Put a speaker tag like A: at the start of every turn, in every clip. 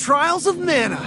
A: Trials of Mana.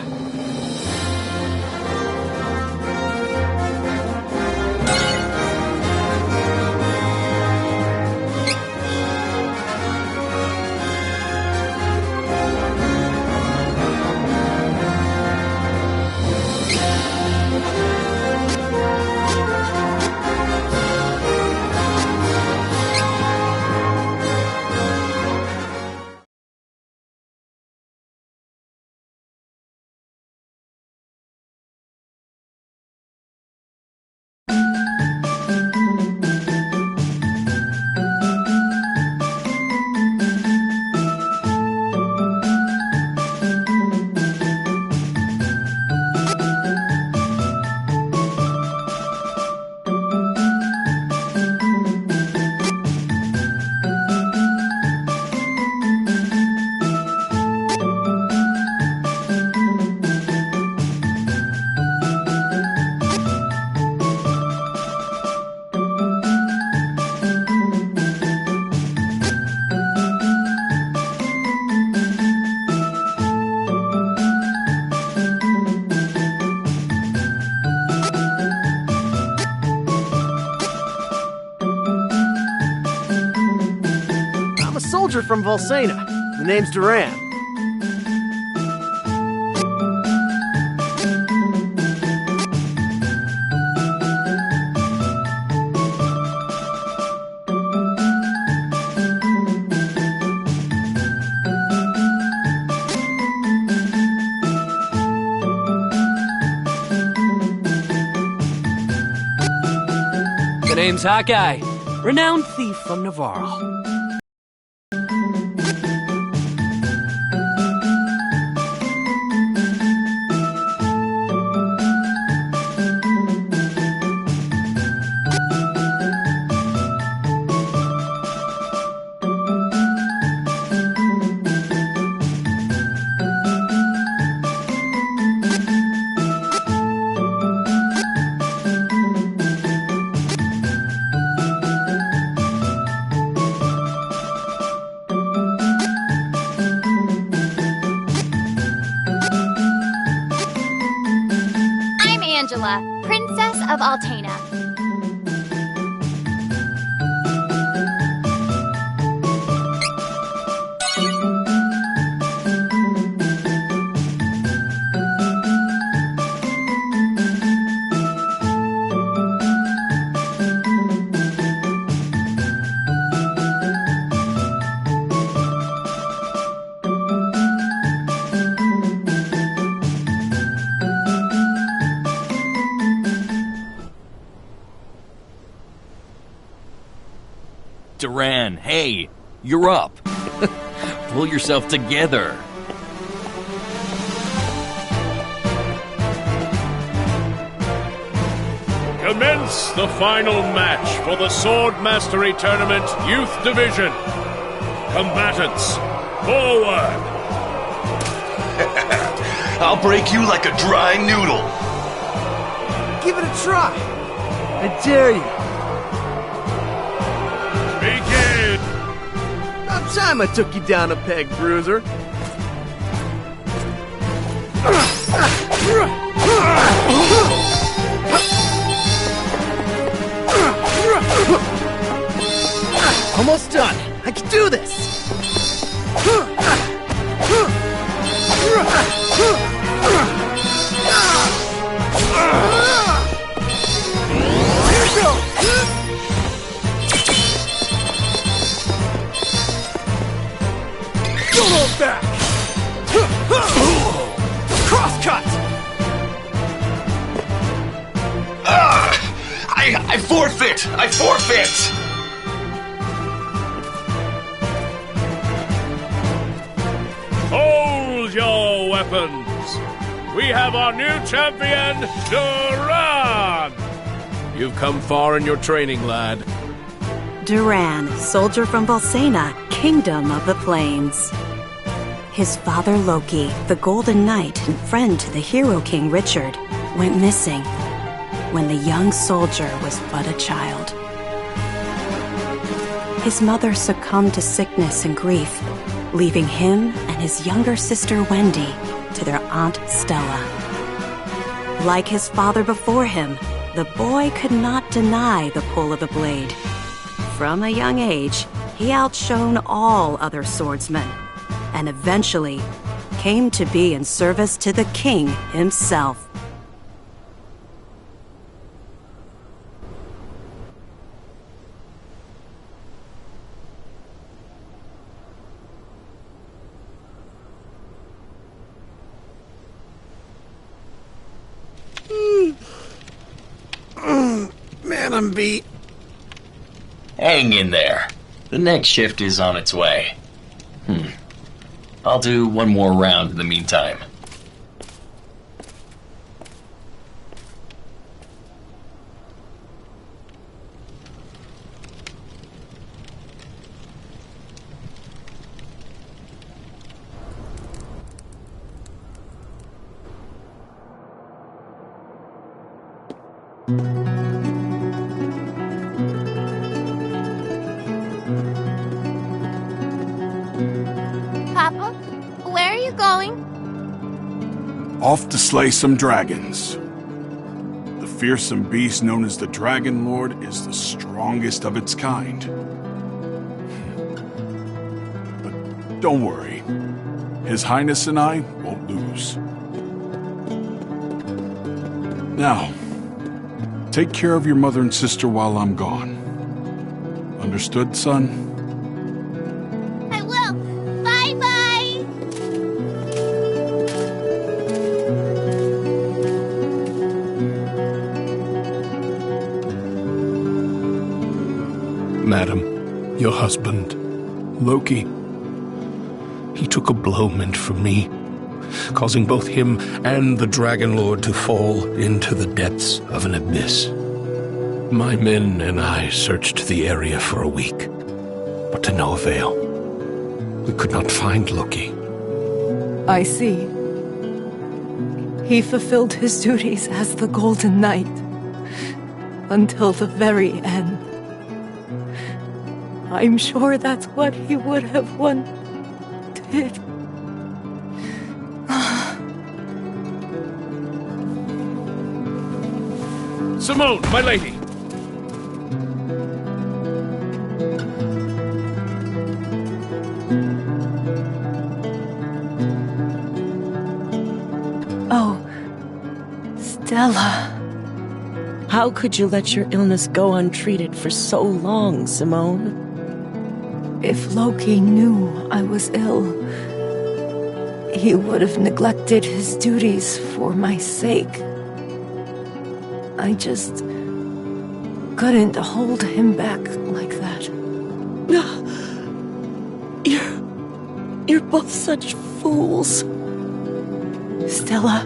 A: Soldier from Volsena. The name's Duran.
B: The name's Hawkeye, renowned thief from Navarro.
C: of Altena.
D: Duran, hey, you're up. Pull yourself together.
E: Commence the final match for the Sword Mastery Tournament Youth Division. Combatants, forward!
F: I'll break you like a dry noodle.
A: Give it a try. I dare you.
E: Begin!
A: About time I took you down a peg, bruiser. Almost done. I can do this. Here we go. Don't hold back. Crosscut.
F: I forfeit! I forfeit!
E: Hold your weapons! We have our new champion, Duran! You've come far in your training, lad.
G: Duran, soldier from Bolsena, kingdom of the plains. His father Loki, the Golden Knight and friend to the hero king Richard, went missing when the young soldier was but a child. His mother succumbed to sickness and grief, leaving him and his younger sister Wendy to their Aunt Stella. Like his father before him, the boy could not deny the pull of the blade. From a young age, he outshone all other swordsmen, and eventually came to be in service to the king himself.
A: Man, I'm beat.
F: Hang in there. The next shift is on its way. I'll do one more round in the meantime.
C: Papa, where are you going?
H: Off to slay some dragons. The fearsome beast known as the Dragon Lord is the strongest of its kind. But don't worry. His Highness and I won't lose. Now, take care of your mother and sister while I'm gone. Understood, son?
C: I will. Bye-bye.
I: Madam, your husband, Loki, he took a blow meant for me, causing both him and the Dragon Lord to fall into the depths of an abyss. My men and I searched the area for a week, but to no avail. We could not find Loki.
J: I see. He fulfilled his duties as the Golden Knight until the very end. I'm sure that's what he would have wanted.
E: Simone, my lady!
J: Oh, Stella.
K: How could you let your illness go untreated for so long, Simone?
J: If Loki knew I was ill, he would have neglected his duties for my sake. I just couldn't hold him back like that.
K: You're both such fools.
J: Stella,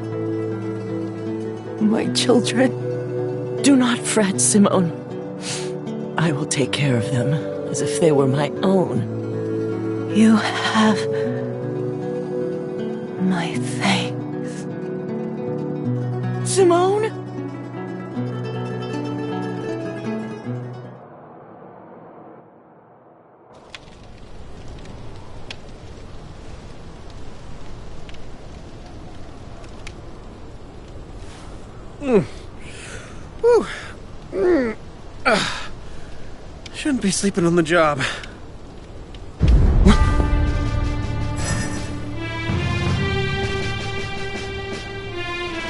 J: my children.
K: Do not fret, Simone. I will take care of them as if they were my own.
J: You have my thanks.
K: Simone?
A: Shouldn't be sleeping on the job.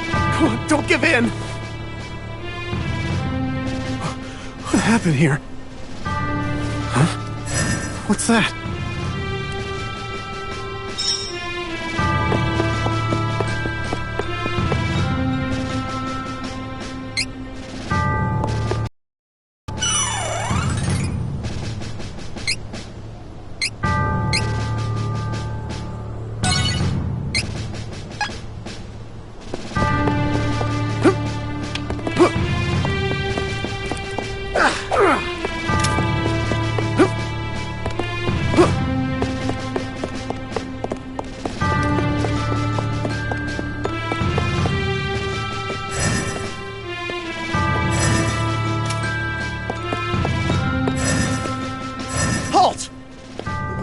A: Come on, don't give in! What happened here? Huh? What's that?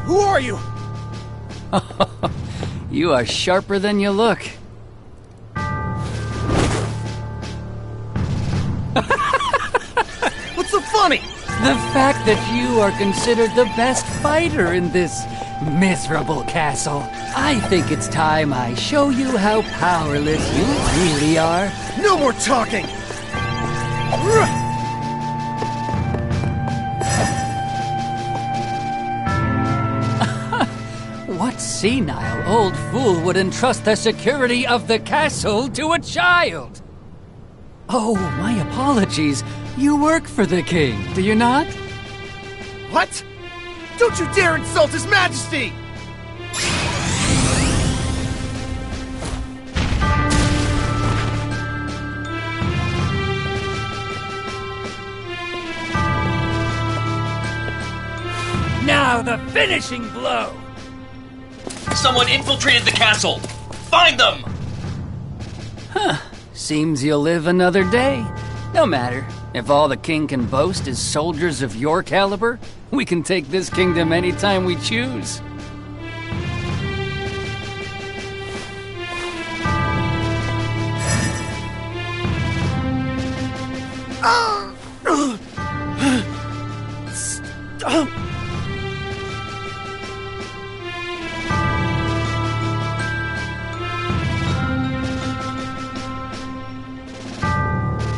A: Who are you?
B: You are sharper than you look.
A: What's so funny?
B: The fact that you are considered the best fighter in this miserable castle. I think it's time I show you how powerless you really are.
A: No more talking!
B: What senile old fool would entrust the security of the castle to a child? Oh, my apologies. You work for the king, do you not?
A: What? Don't you dare insult His Majesty!
B: Now the finishing blow!
F: Someone infiltrated the castle! Find them!
B: Huh. Seems you'll live another day. No matter. If all the king can boast is soldiers of your caliber, we can take this kingdom anytime we choose.
A: Stop!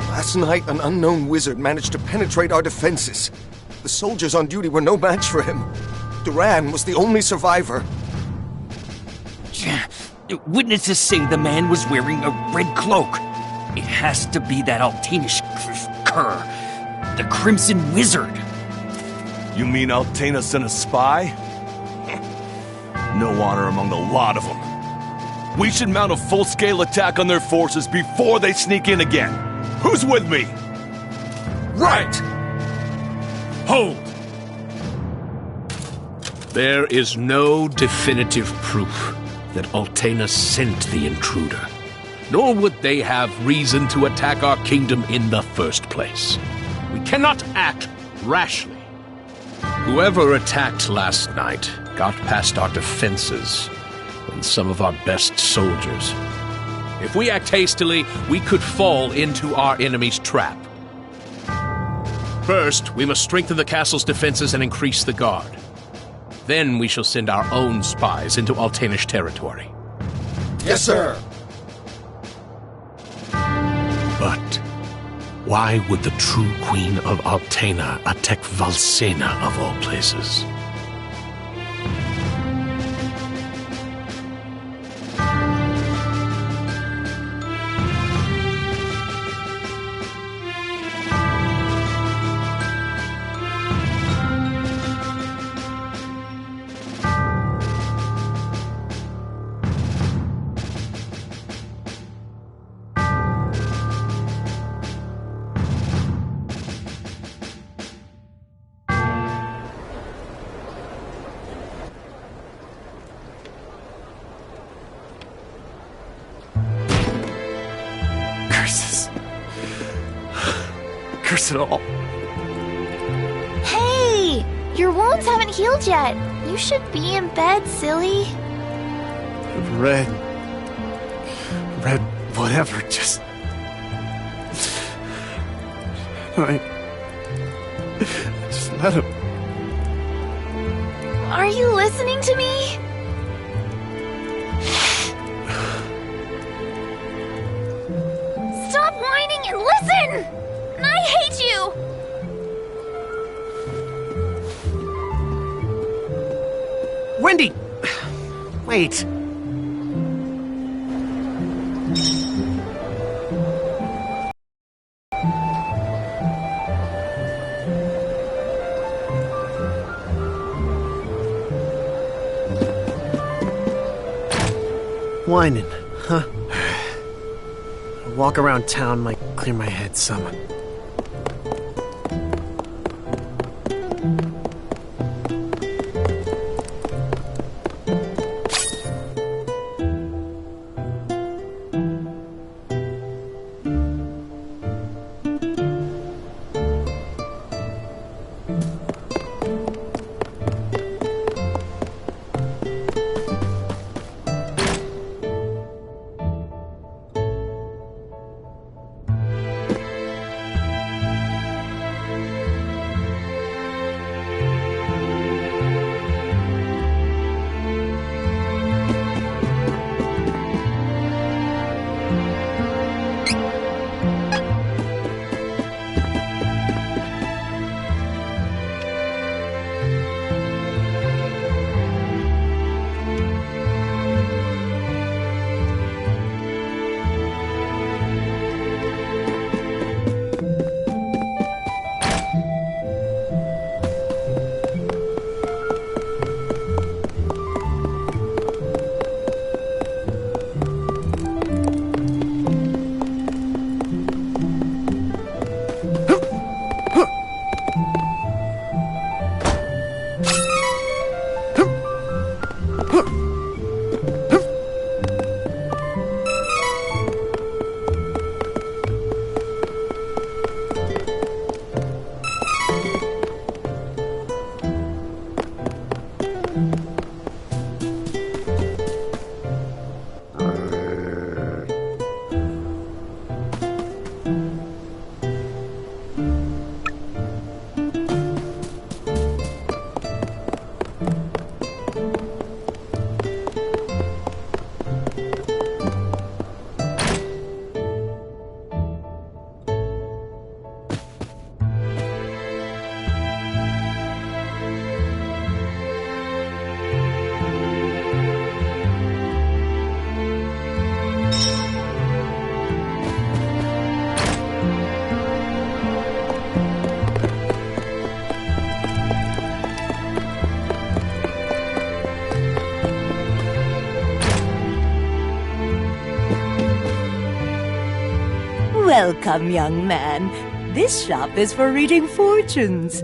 L: Last night, an unknown wizard managed to penetrate our defenses. The soldiers on duty were no match for him. Duran was the only survivor.
D: Witnesses say the man was wearing a red cloak. It has to be that Altanish cur, the Crimson Wizard.
M: You mean Altana sent a spy? No honor among the lot of them. We should mount a full-scale attack on their forces before they sneak in again. Who's with me?
E: Right! Hold!
I: There is no definitive proof that Altana sent the intruder, nor would they have reason to attack our kingdom in the first place. We cannot act rashly. Whoever attacked last night got past our defenses and some of our best soldiers. If we act hastily, we could fall into our enemy's trap.
E: First, we must strengthen the castle's defenses and increase the guard. Then we shall send our own spies into Altanish territory.
L: Yes, sir.
I: But why would the true queen of Altena attack Valsena of all places?
A: Curse it all.
C: Hey! Your wounds haven't healed yet. You should be in bed, silly.
A: Red, whatever, just... Just let him...
C: Are you listening to me? Stop whining and listen! I hate you!
A: Wendy! Wait. Whining, huh? A walk around town might clear my head some.
N: Welcome, young man. This shop is for reading fortunes.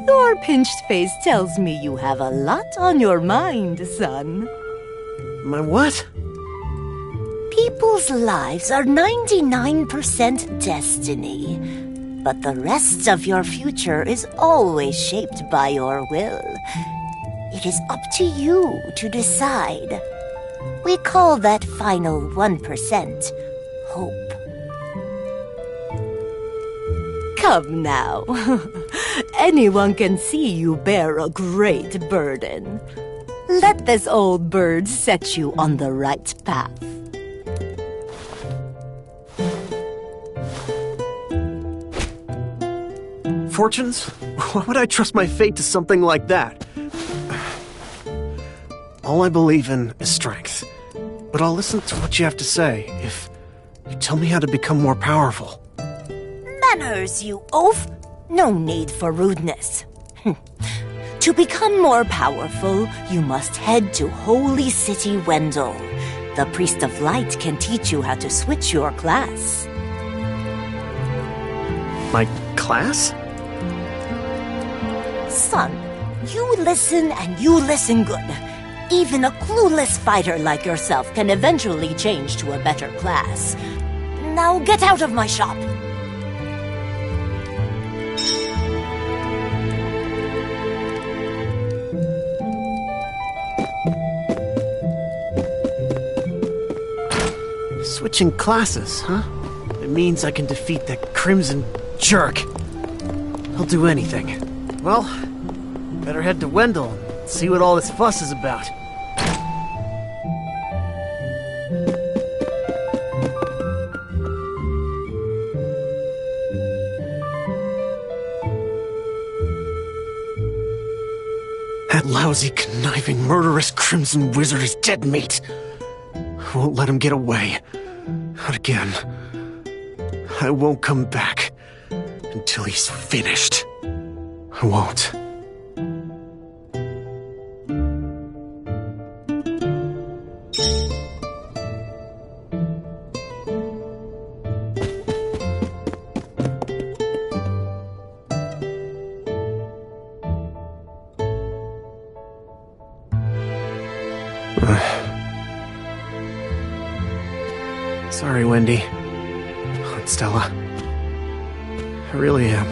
N: Your pinched face tells me you have a lot on your mind, son.
A: My what?
N: People's lives are 99% destiny, but the rest of your future is always shaped by your will. It is up to you to decide. We call that final 1% hope. Come now. Anyone can see you bear a great burden. Let this old bird set you on the right path.
A: Fortunes? Why would I trust my fate to something like that? All I believe in is strength. But I'll listen to what you have to say if you tell me how to become more powerful.
N: Manners, you oaf! No need for rudeness. To become more powerful, you must head to Holy City Wendell. The Priest of Light can teach you how to switch your class.
A: My class?
N: Son, you listen and you listen good. Even a clueless fighter like yourself can eventually change to a better class. Now get out of my shop!
A: Switching classes, huh? It means I can defeat that crimson jerk. He'll do anything. Well, better head to Wendell and see what all this fuss is about. That lousy, conniving, murderous crimson wizard is dead meat. I won't let him get away. Not again. I won't come back until he's finished. I won't. Sorry, Wendy. Aunt Stella. I really am.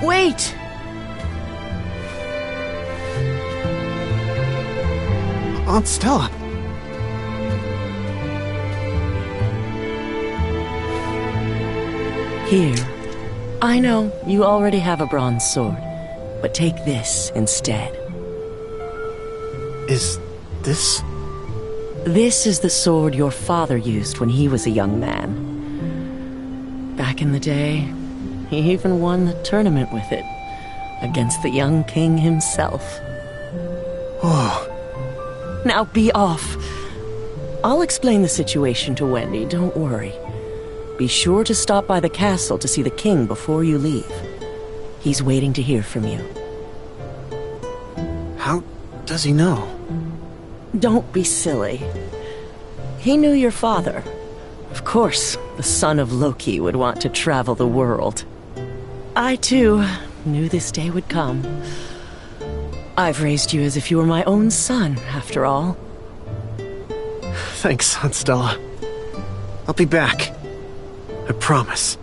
K: Wait!
A: Aunt Stella.
K: Here. I know you already have a bronze sword, but take this instead.
A: Is this?
K: This is the sword your father used when he was a young man. Back in the day, he even won the tournament with it, against the young king himself.
A: Oh.
K: Now be off. I'll explain the situation to Wendy, don't worry. Be sure to stop by the castle to see the king before you leave. He's waiting to hear from you.
A: How does he know?
K: Don't be silly. He knew your father. Of course, the son of Loki would want to travel the world. I, too, knew this day would come. I've raised you as if you were my own son, after all.
A: Thanks, Aunt Stella. I'll be back. I promise.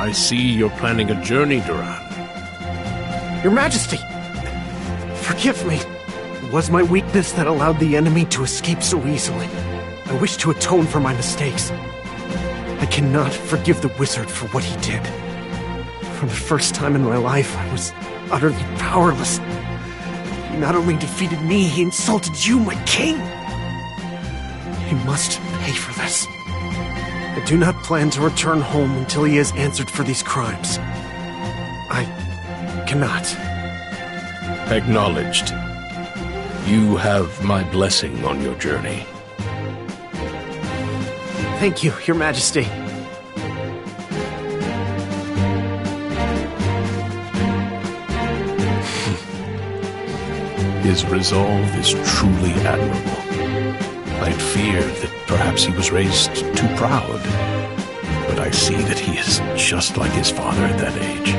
I: I see you're planning a journey, Duran.
A: Your Majesty! Forgive me. It was my weakness that allowed the enemy to escape so easily. I wish to atone for my mistakes. I cannot forgive the wizard for what he did. For the first time in my life, I was utterly powerless. He not only defeated me, he insulted you, my king! He must pay for this. I do not plan to return home until he has answered for these crimes. I cannot.
I: Acknowledged. You have my blessing on your journey.
A: Thank you, Your Majesty.
I: His resolve is truly admirable. I'd feared that perhaps he was raised too proud, but I see that he is just like his father at that age.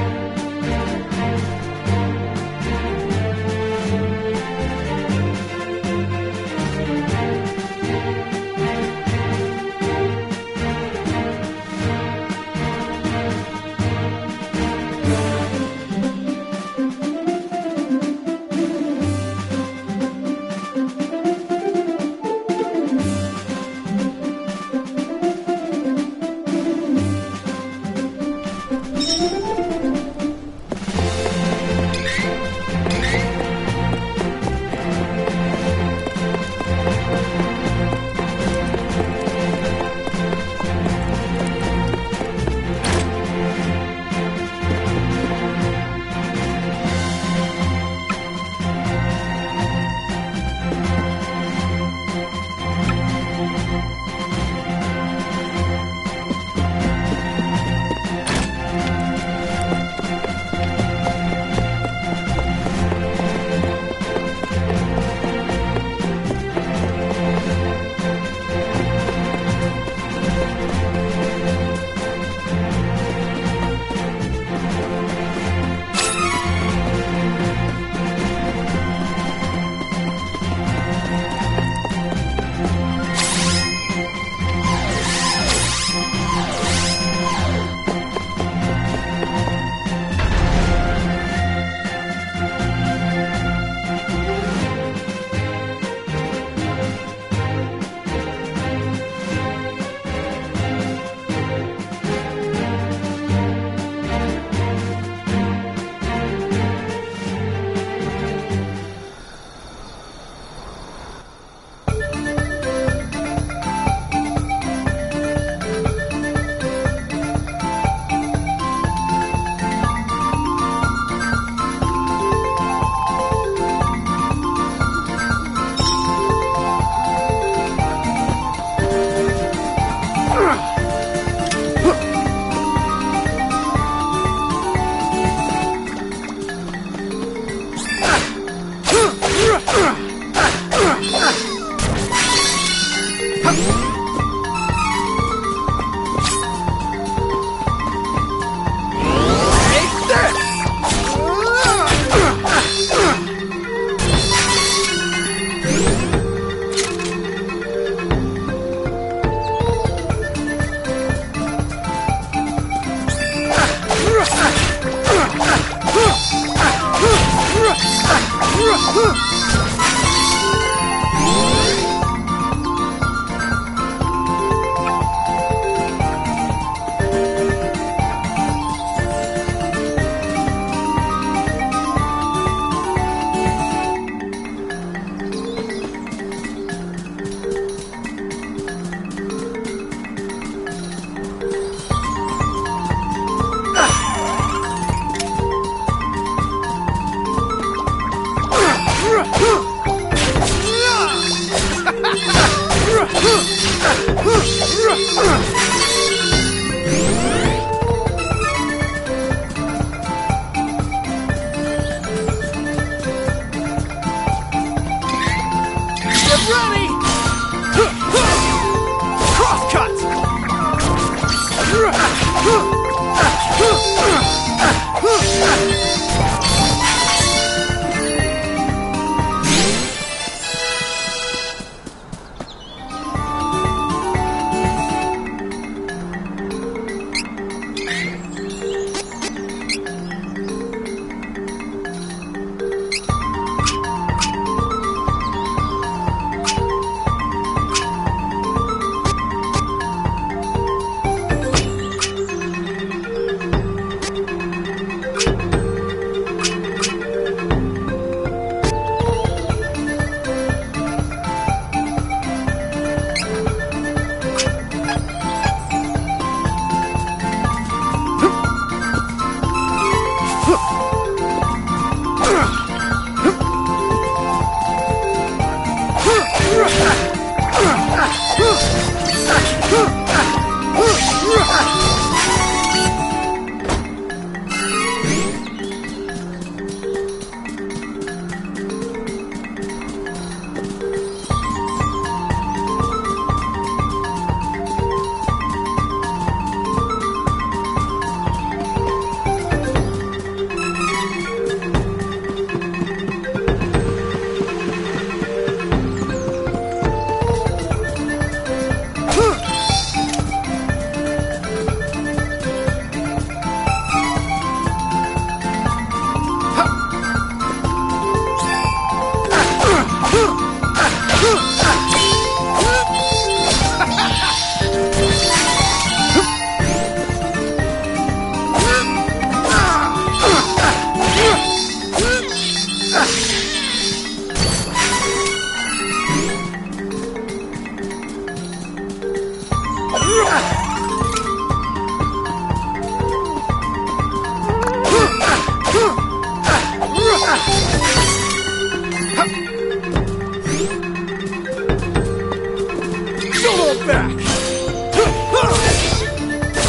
A: back!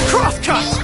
A: Crosscut!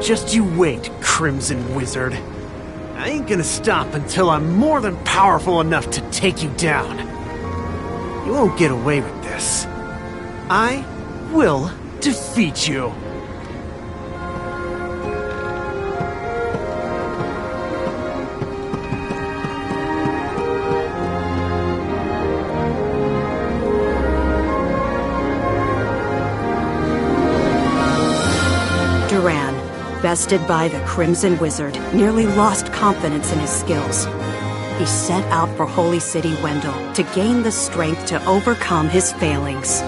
A: Just you wait, Crimson Wizard. I ain't gonna stop until I'm more than powerful enough to take you down. You won't get away with this. I will defeat you.
G: Duran, bested by the Crimson Wizard, nearly lost confidence in his skills. He set out for Holy City Wendell to gain the strength to overcome his failings.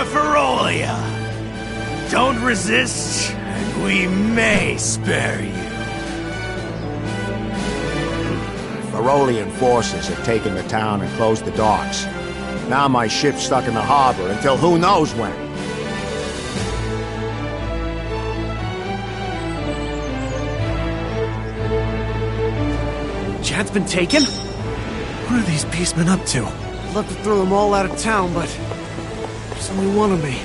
O: of Ferolia! Don't resist, and we may spare you.
P: Ferolian forces have taken the town and closed the docks. Now my ship's stuck in the harbor until who knows when.
A: Chad's been taken? What are these beastmen up to? I'd love to throw them all out of town, but there's only one of me.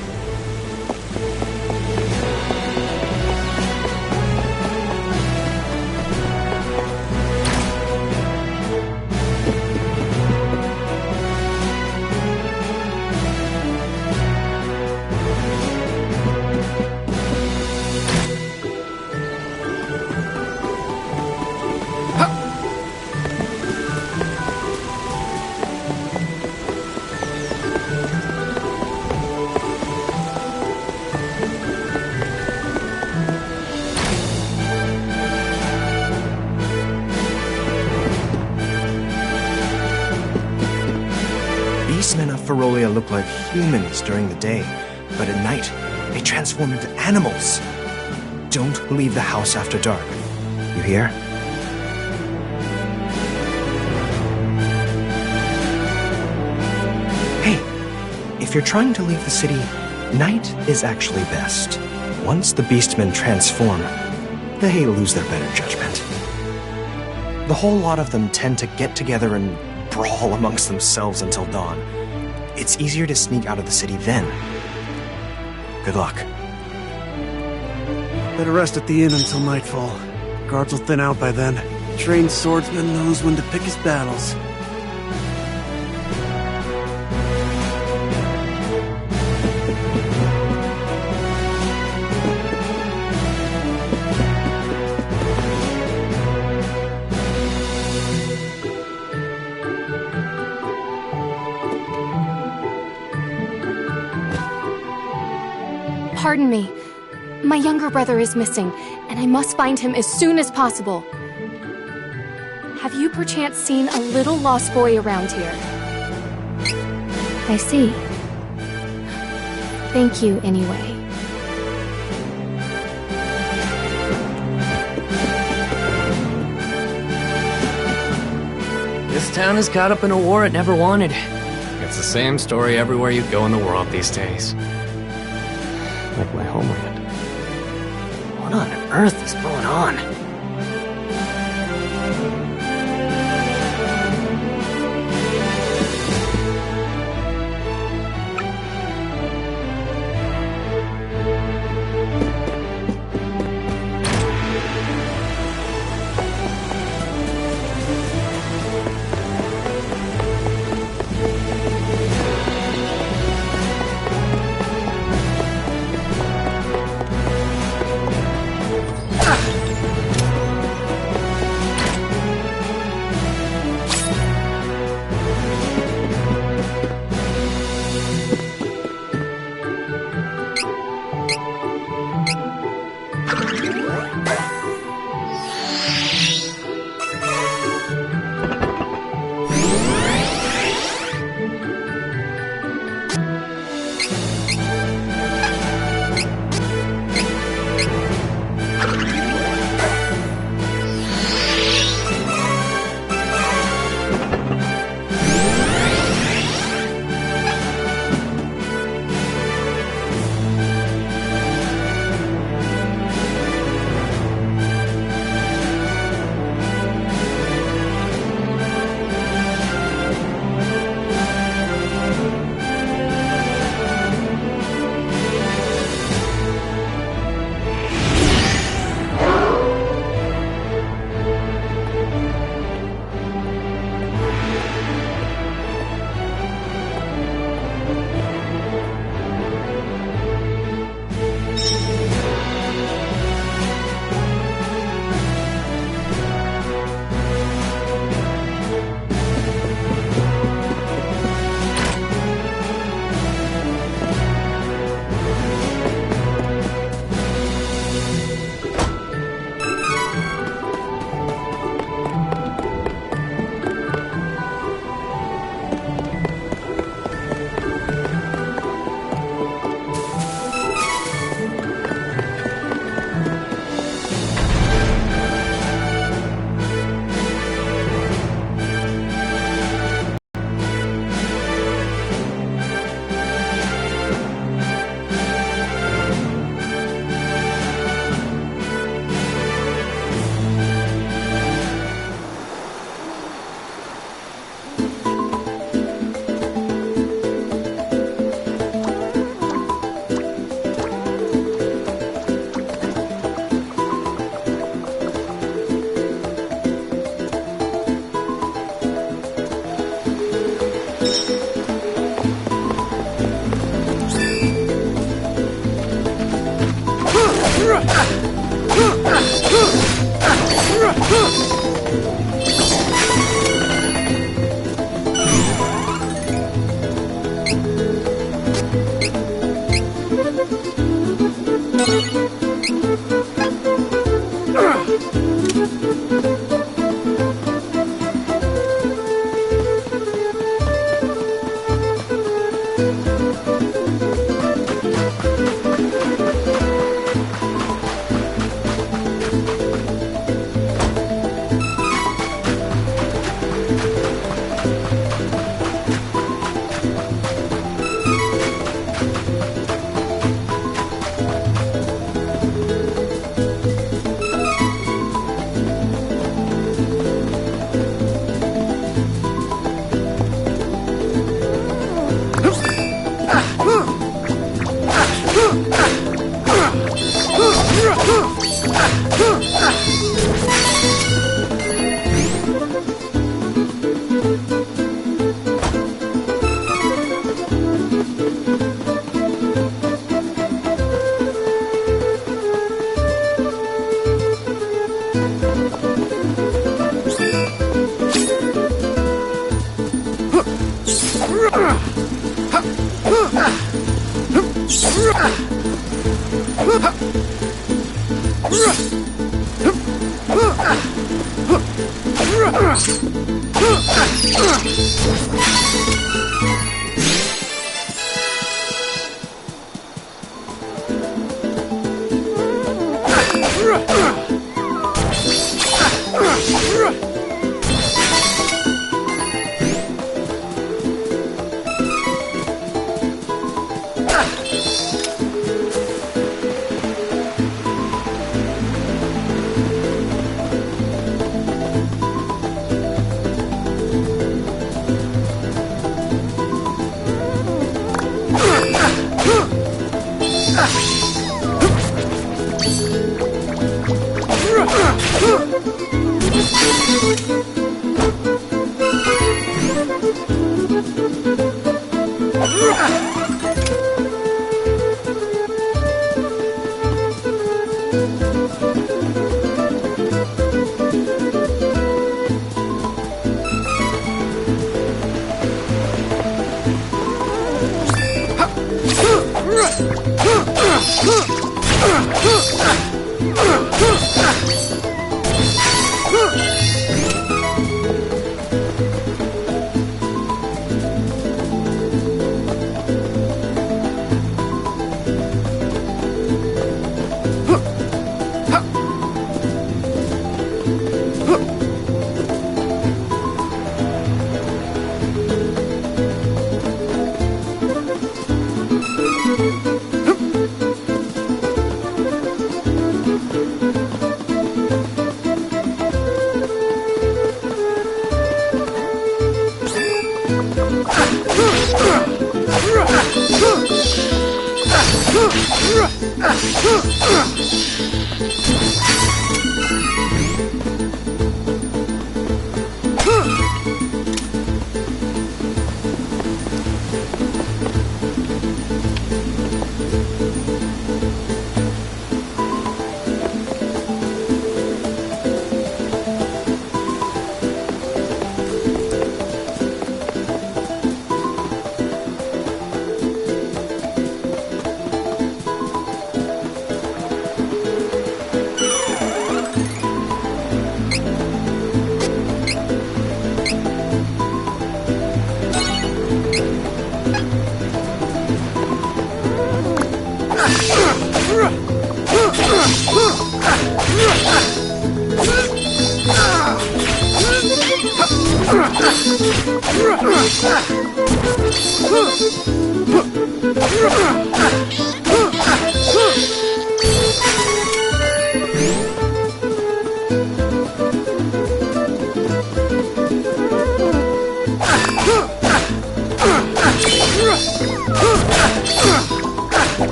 Q: Beastmen of Ferolia look like humans during the day, but at night, they transform into animals. Don't leave the house after dark. You hear? Hey, if you're trying to leave the city, night is actually best. Once the beastmen transform, they lose their better judgment. The whole lot of them tend to get together and brawl amongst themselves until dawn. It's easier to sneak out of the city then. Good luck.
A: Better rest at the inn until nightfall. Guards will thin out by then. Trained swordsman knows when to pick his battles.
R: Pardon me. My younger brother is missing, and I must find him as soon as possible. Have you perchance seen a little lost boy around here? I see. Thank you, anyway.
S: This town is caught up in a war it never wanted. It's the same story everywhere you go in the world these days. Like my homeland. What on earth is going on?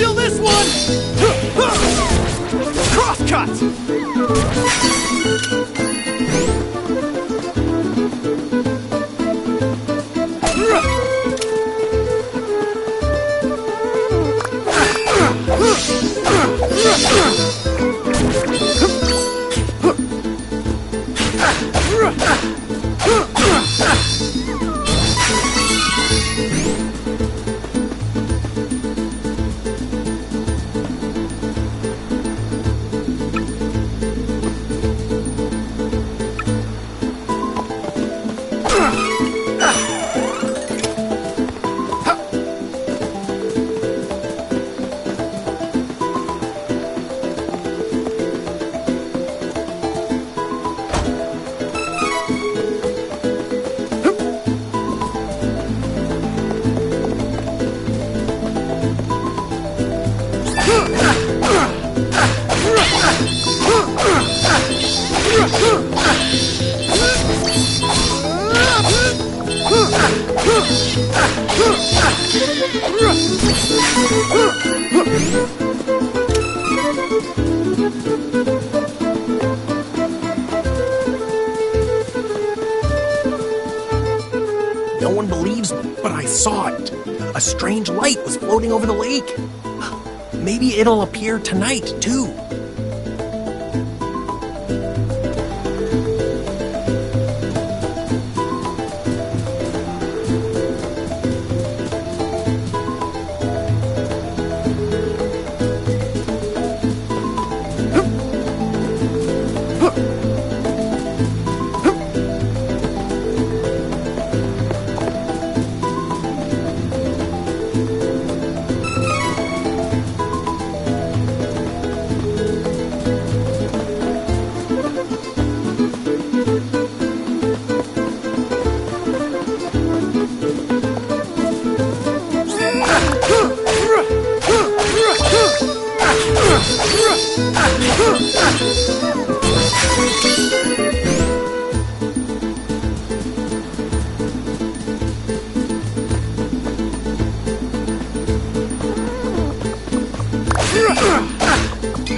O: Feel this one! Crosscut!
Q: No one believes me, but I saw it. A strange light was floating over the lake. Maybe it'll appear tonight, too.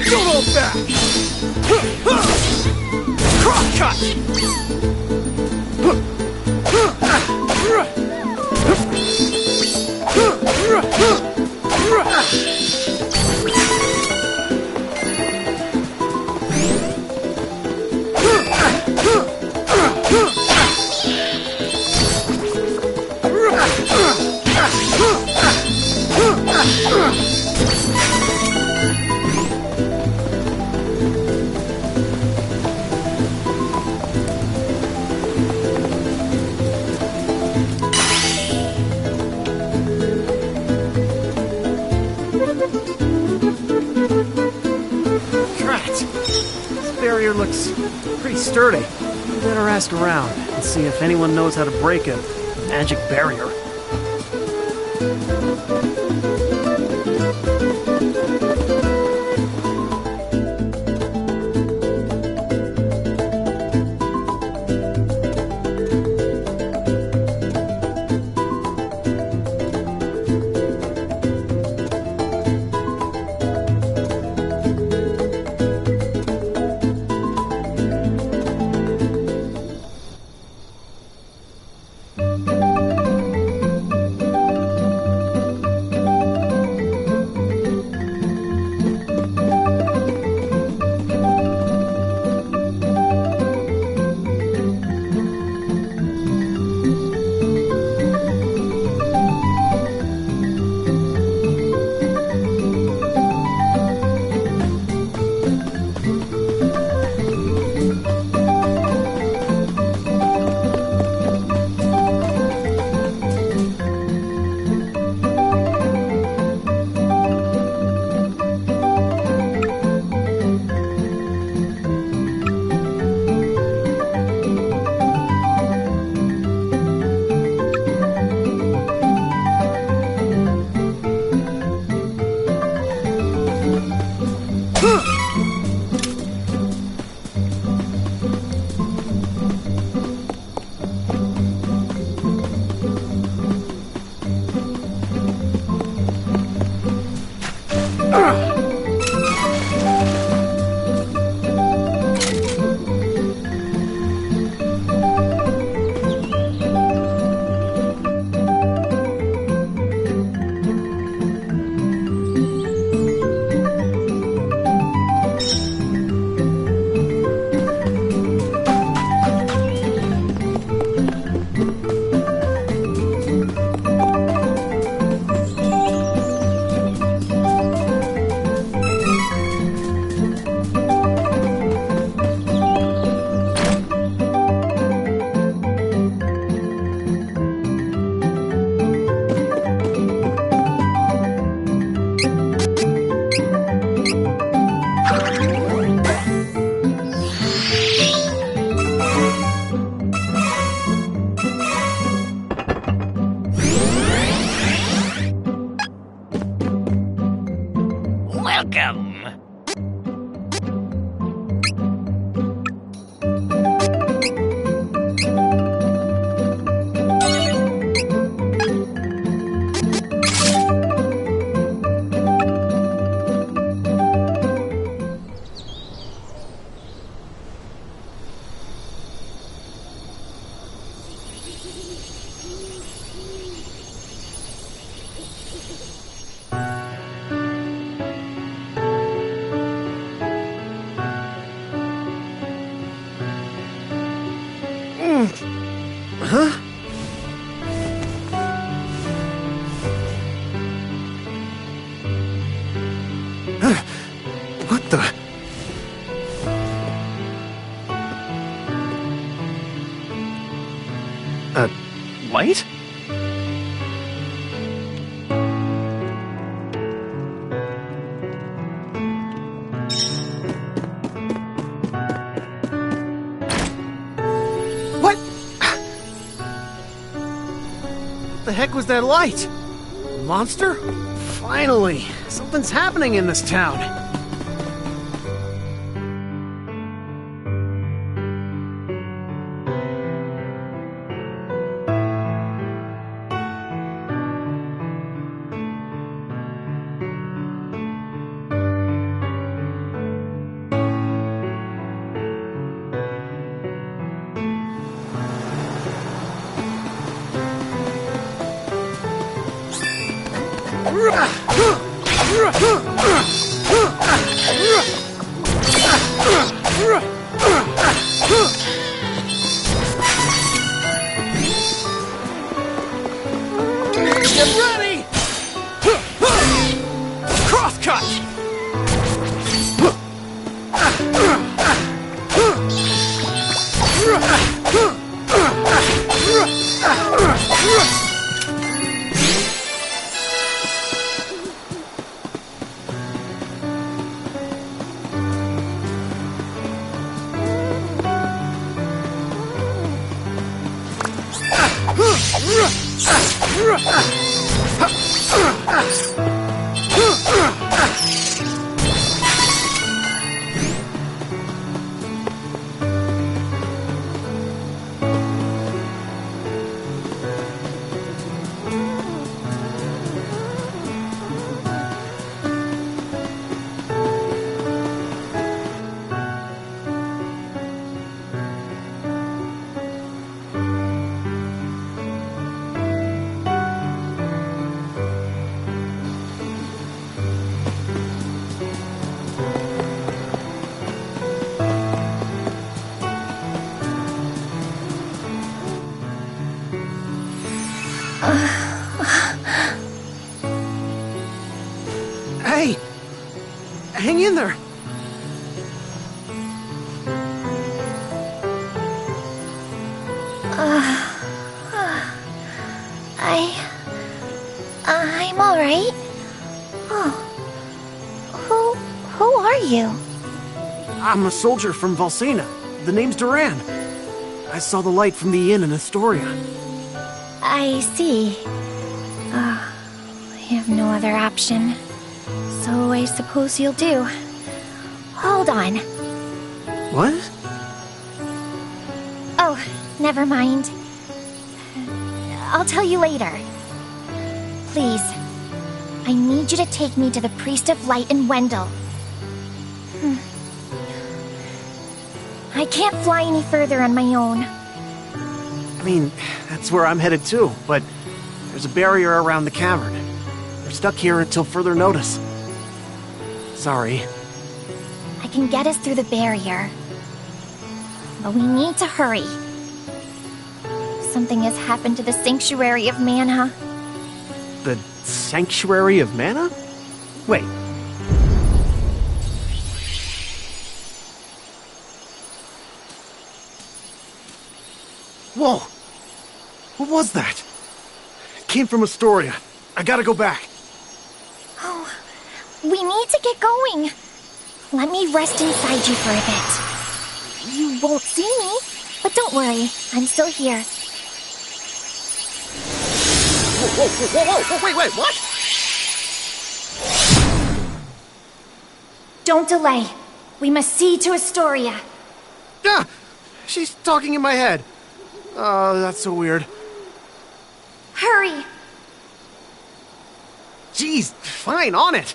A: Don't hold back! Cross cut! Looks pretty sturdy. We better ask around and see if anyone knows how to break a magic barrier. the... light? What? The heck was that light? A monster? Finally! Something's happening in this town. Get ready! Crosscut! Hey! Hang in there!
C: I'm alright. Oh. Who are you?
A: I'm a soldier from Valsena. The name's Duran. I saw the light from the inn in Astoria.
C: I see. I have no other option. So I suppose you'll do. Hold on.
A: What?
C: Oh, never mind. I'll tell you later. Please, I need you to take me to the Priest of Light in Wendell. I can't fly any further on my own.
A: I mean, that's where I'm headed too, but there's a barrier around the cavern. We're stuck here until further notice. Sorry.
C: I can get us through the barrier. But we need to hurry. Something has happened to the Sanctuary of Mana.
A: The Sanctuary of Mana? Wait. Whoa! What was that? It came from Astoria. I gotta go back.
C: Oh, we need to get going. Let me rest inside you for a bit. You won't see me, but don't worry, I'm still here.
A: Whoa, wait, what?
C: Don't delay. We must see to Astoria.
A: Ah! She's talking in my head. Oh, that's so weird.
C: Hurry!
A: Jeez, fine, on it.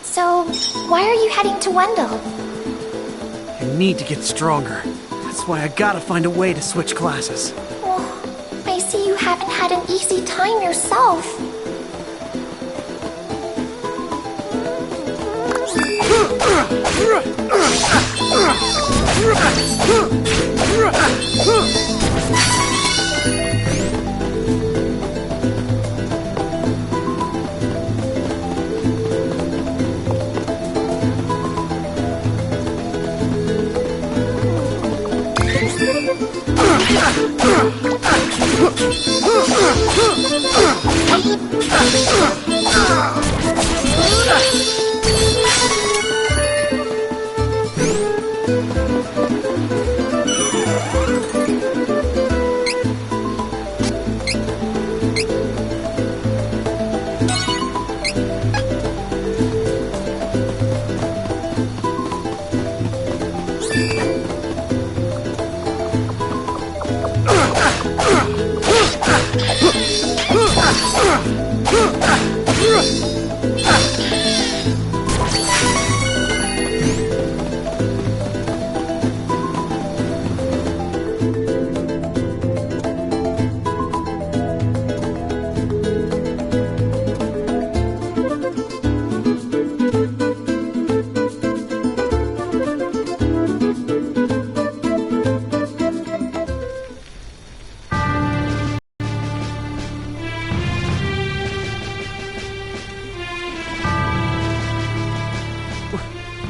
C: So, why are you heading to Wendell?
A: I need to get stronger. That's why I gotta find a way to switch classes.
C: Oh, I see you haven't had an easy time yourself.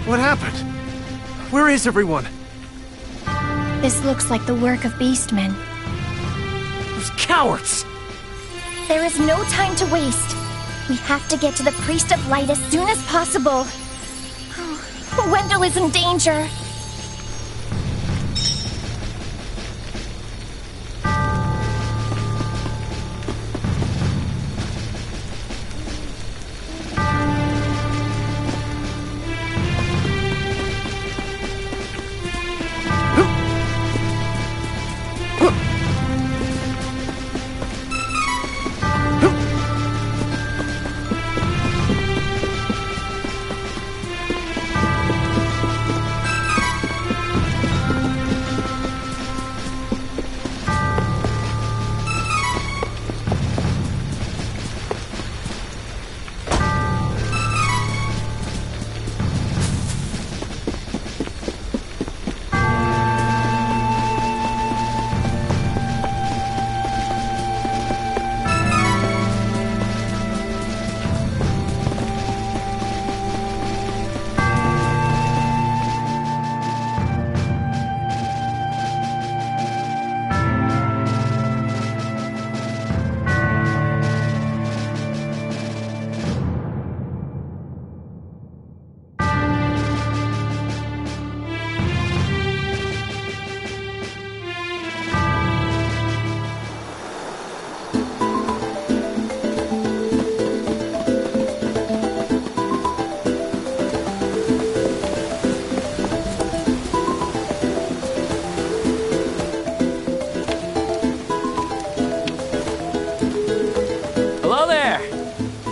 A: What happened? Where is everyone?
C: This looks like the work of beastmen.
A: Those cowards!
C: There is no time to waste. We have to get to the Priest of Light as soon as possible. Oh, Wendell is in danger.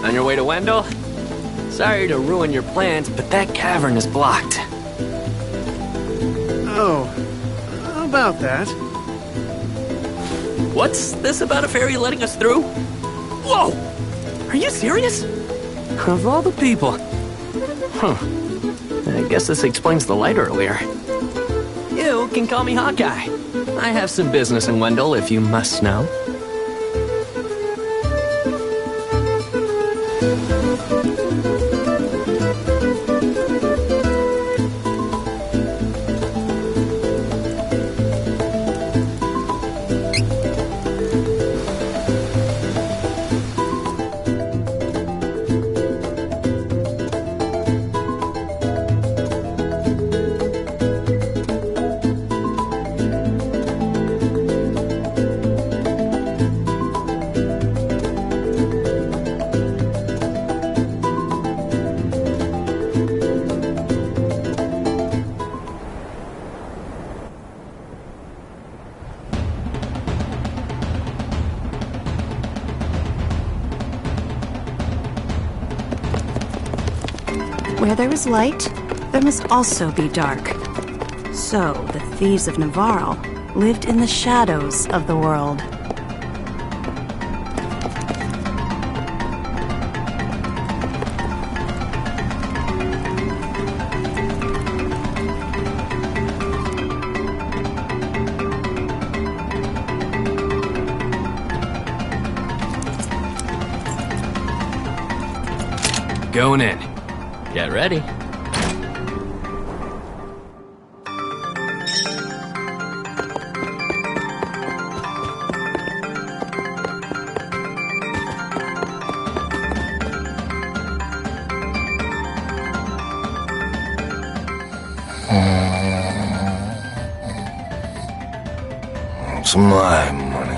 S: On your way to Wendell? Sorry to ruin your plans, but that cavern is blocked.
A: Oh, how about that?
S: What's this about a fairy letting us through? Whoa! Are you serious? Of all the people. I guess this explains the light earlier. You can call me Hawkeye. I have some business in Wendell, if you must know.
G: Where there is light, there must also be dark. So, the thieves of Navarro lived in the shadows of the world.
S: going in. Get ready.
L: It's my money.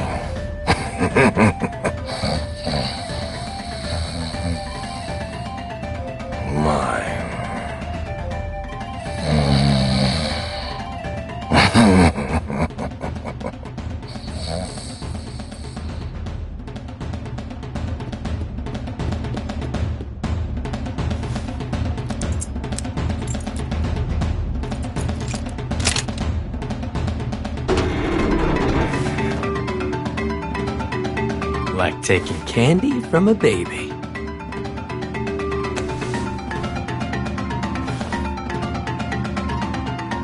S: Like taking candy from a baby.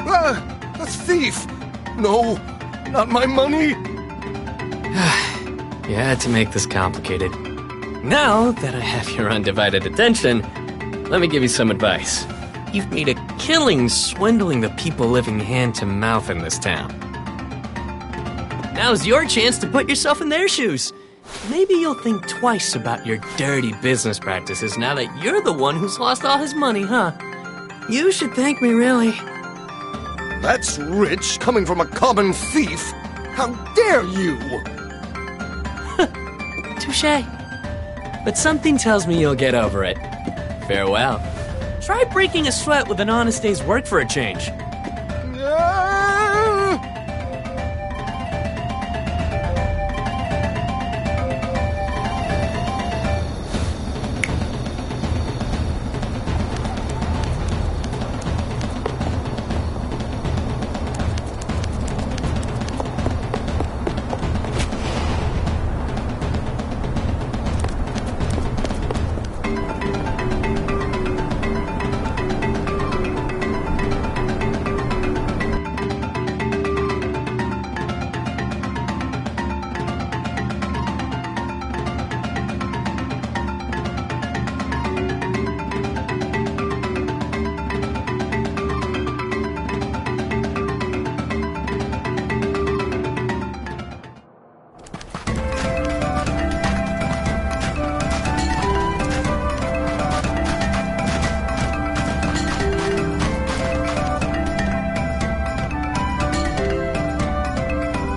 L: A thief! No, not my money!
S: You had to make this complicated. Now that I have your undivided attention, let me give you some advice. You've made a killing swindling the people living hand to mouth in this town. Now's your chance to put yourself in their shoes. Maybe you'll think twice about your dirty business practices now that you're the one who's lost all his money, huh? You should thank me, really.
L: That's rich, coming from a common thief. How dare you?
S: Touché. But something tells me you'll get over it. Farewell. Try breaking a sweat with an honest day's work for a change.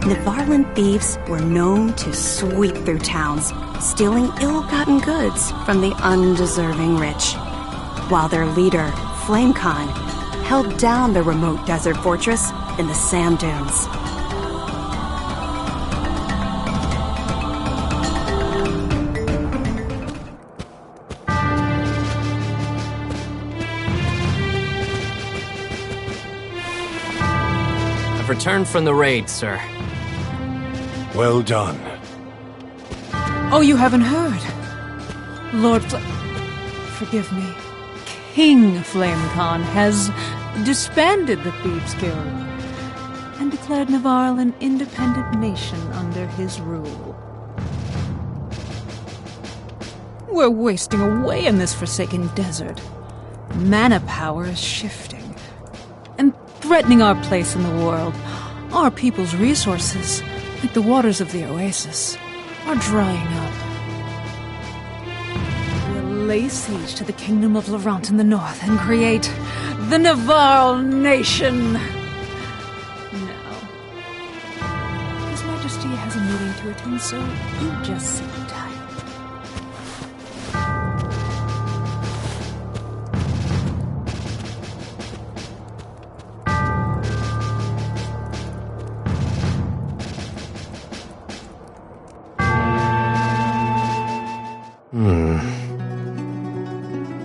G: Nevarland thieves were known to sweep through towns, stealing ill-gotten goods from the undeserving rich, while their leader, Flame Khan, held down the remote desert fortress in the sand dunes.
S: I've returned from the raid, sir.
I: Well done.
T: Oh, you haven't heard? Forgive me. King Flame Khan has disbanded the Thieves' Guild and declared Navarre an independent nation under his rule. We're wasting away in this forsaken desert. Mana power is shifting and threatening our place in the world. Our people's resources, like the waters of the oasis, are drying up. We'll lay siege to the kingdom of Laurent in the north and create the Navarre nation. Now, His Majesty has a meeting to attend, so you just sit tight.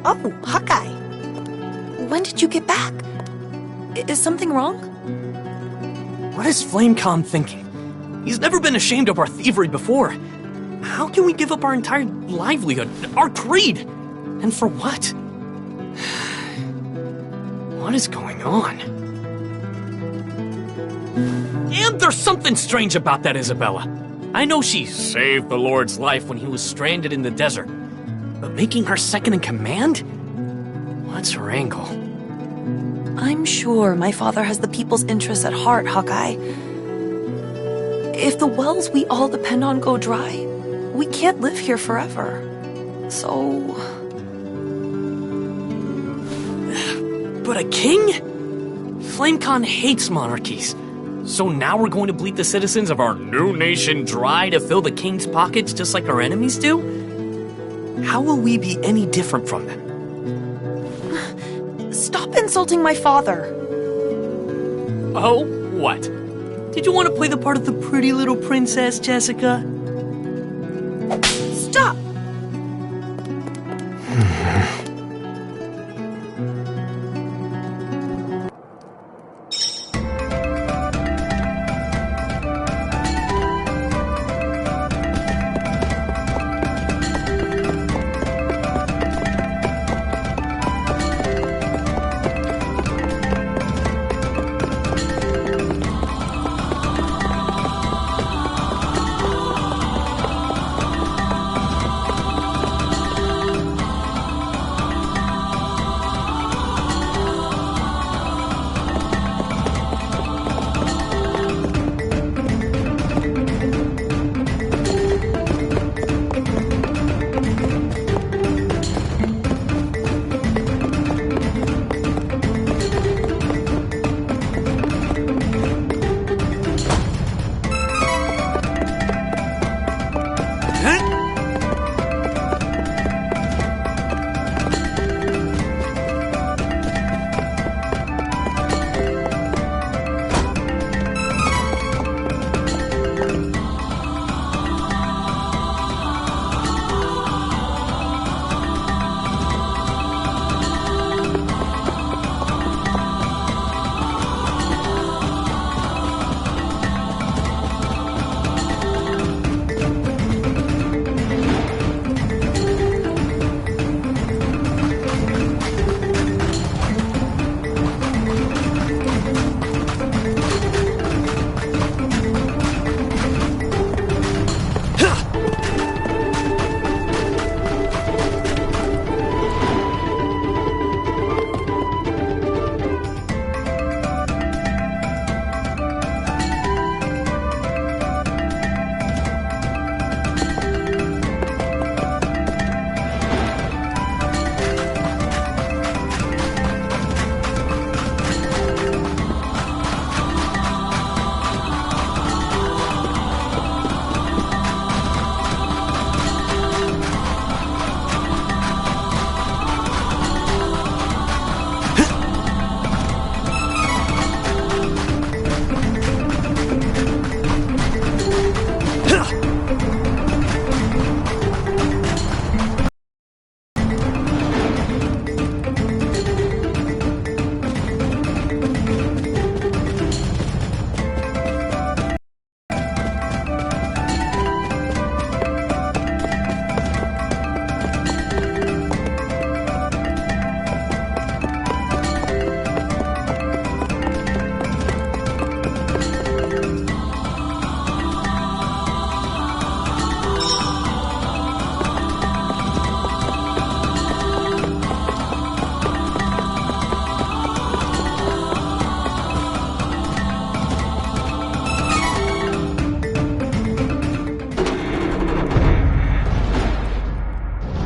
U: Oh, Hawkeye. When did you get back? Is something wrong?
S: What is Flame Khan thinking? He's never been ashamed of our thievery before. How can we give up our entire livelihood, our creed? And for what? What is going on? And there's something strange about that Isabella. I know she saved the Lord's life when he was stranded in the desert. But making her second in command? What's her angle?
U: I'm sure my father has the people's interests at heart, Hawkeye. If the wells we all depend on go dry, we can't live here forever. So...
S: But a king? FlameCon hates monarchies. So now we're going to bleed the citizens of our new nation dry to fill the king's pockets just like our enemies do? How will we be any different from them?
U: Stop insulting my father.
S: Oh, what? Did you want to play the part of the pretty little princess, Jessica?
U: Stop!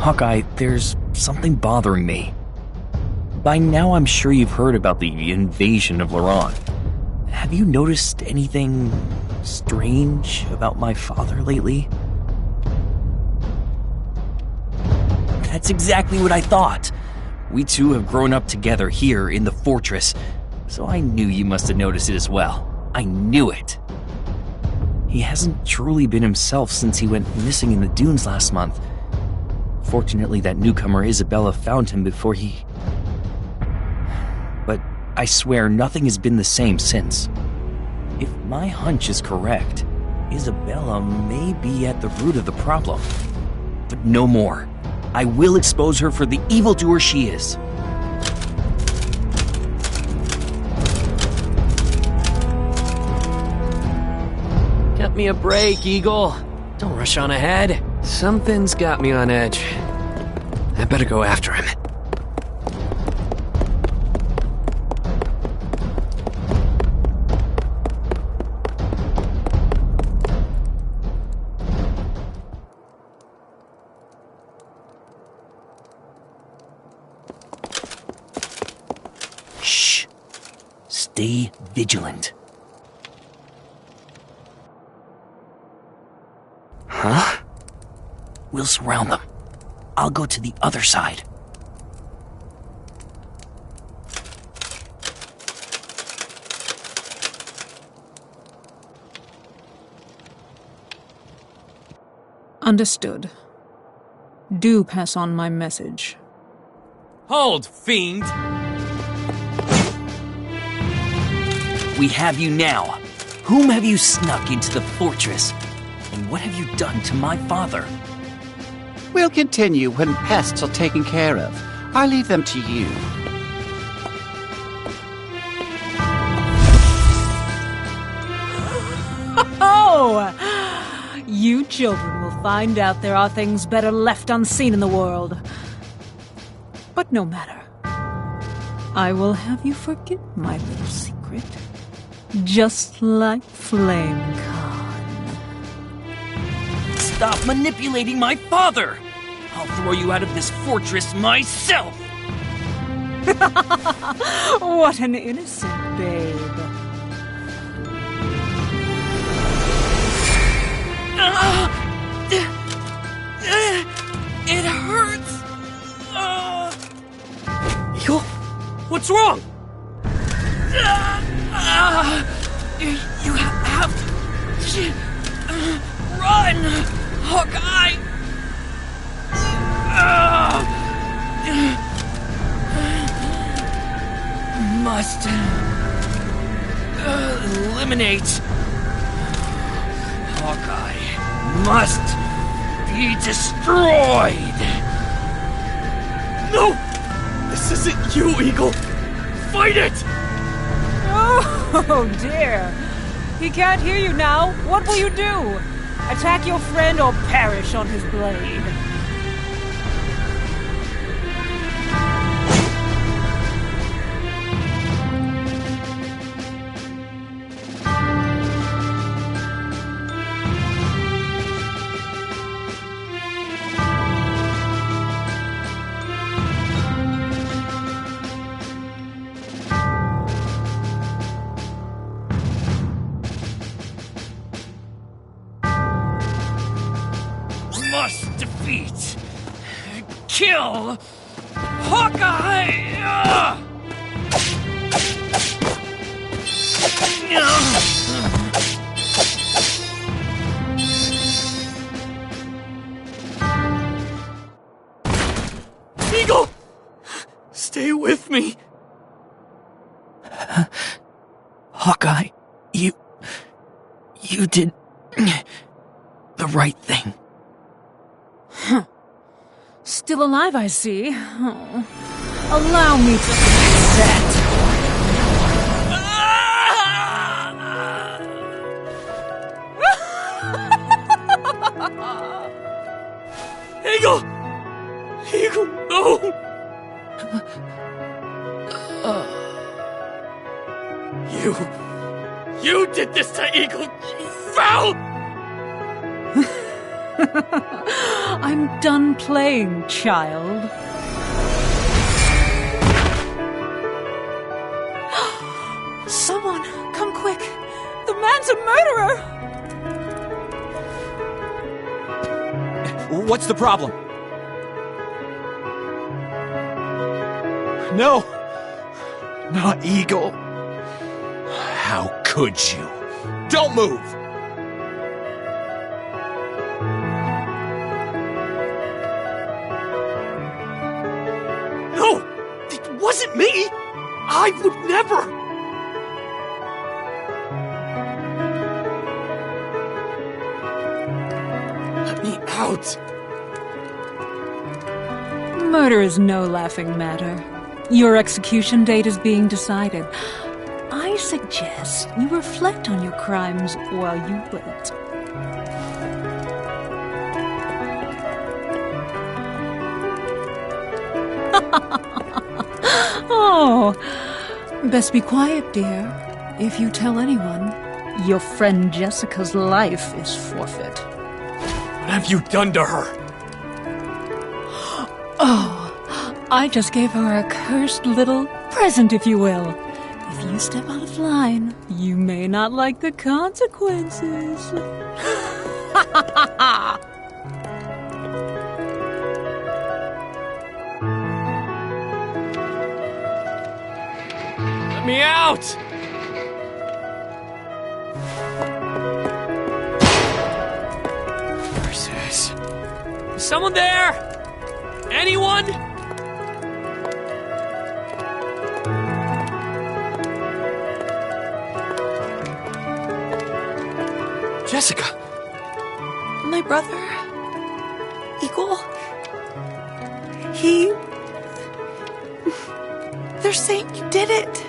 D: Hawkeye, there's something bothering me. By now I'm sure you've heard about the invasion of Laron. Have you noticed anything strange about my father lately? That's exactly what I thought. We two have grown up together here in the fortress, so I knew you must have noticed it as well. I knew it. He hasn't truly been himself since he went missing in the dunes last month. Fortunately, that newcomer Isabella found him before he... But I swear nothing has been the same since. If my hunch is correct, Isabella may be at the root of the problem. But no more. I will expose her for the evildoer she is.
S: Cut me a break, Eagle. Don't rush on ahead. Something's got me on edge. I better go after him.
D: Shh. Stay vigilant.
S: Huh?
D: We'll surround them. I'll go to the other side.
T: Understood. Do pass on my message.
S: Hold, fiend!
D: We have you now. Whom have you snuck into the fortress? And what have you done to my father?
H: We'll continue when pests are taken care of. I leave them to you.
T: Oh! You children will find out there are things better left unseen in the world. But no matter. I will have you forget my little secret. Just like Flame Khan.
D: Stop manipulating my father! I'll throw you out of this fortress myself!
T: What an innocent babe.
D: It hurts!
S: Eagle? What's wrong?
D: You have to run, Hawkeye! Must eliminate. Hawkeye must be destroyed.
S: No! This isn't you, Eagle! Fight it!
T: Oh dear. He can't hear you now. What will you do? Attack your friend or perish on his blade?
D: Must defeat, kill, Hawkeye!
S: Eagle! Stay with me.
D: Hawkeye, you did the right thing.
T: Huh. Still alive, I see. Oh. Allow me to fix that.
S: Eagle! Eagle, no! You did this to Eagle, you foul!
T: I'm done playing, child. Someone, come quick! The man's a murderer!
V: What's the problem? No! Not Eagle. How could you? Don't move!
S: No! It wasn't me! I would never! Let me out!
T: Murder is no laughing matter. Your execution date is being decided. I suggest you reflect on your crimes while you wait. Best be quiet, dear. If you tell anyone, your friend Jessica's life is forfeit.
S: What have you done to her?
T: Oh, I just gave her a cursed little present, if you will. If you step out of line, you may not like the consequences.
S: Let me out! Curses. Is someone there? Anyone? Jessica!
U: My brother, Eagle, he... They're saying you did it.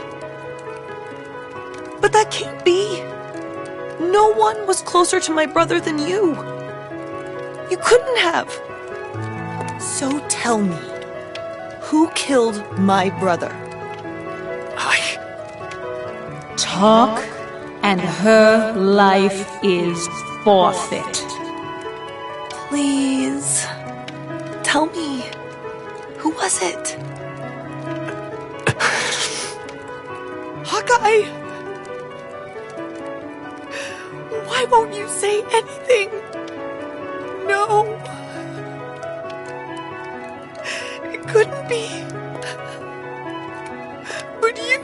U: But that can't be. No one was closer to my brother than you. You couldn't have. So tell me, who killed my brother?
T: Talk, and her life is forfeit.
U: Please, tell me, who was it? Hawkeye! Why won't you say anything? No. It couldn't be. But you...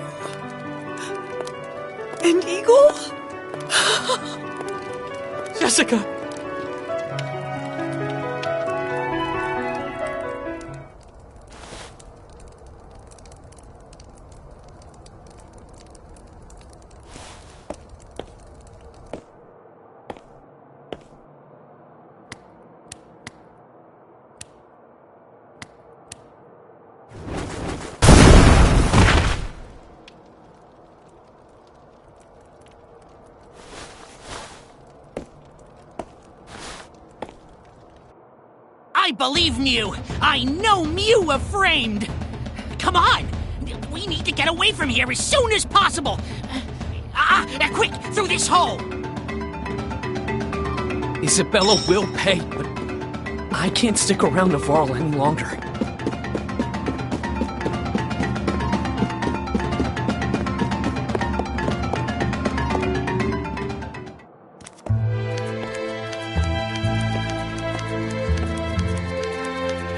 U: And Eagle?
S: Jessica!
F: I believe Mew! I know Mew were framed! Come on! We need to get away from here as soon as possible! Quick! Through this hole!
S: Isabella will pay, but I can't stick around Navarre any longer.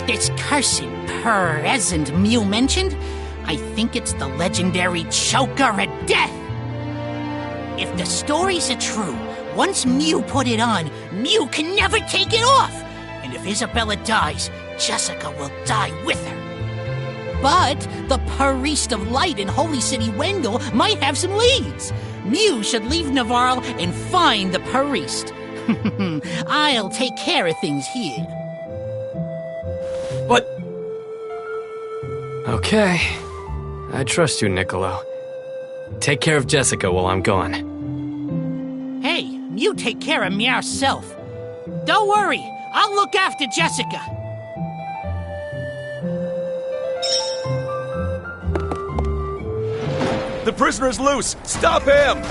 F: This cursed present Mew mentioned? I think it's the legendary choker of death! If the stories are true, once Mew put it on, Mew can never take it off! And if Isabella dies, Jessica will die with her. But the Priest of Light in Holy City Wendell might have some leads. Mew should leave Navarre and find the Priest. I'll take care of things here.
S: What? Okay. I trust you, Niccolo. Take care of Jessica while I'm gone.
F: Hey, you take care of me yourself. Don't worry, I'll look after Jessica.
M: The prisoner's loose! Stop him!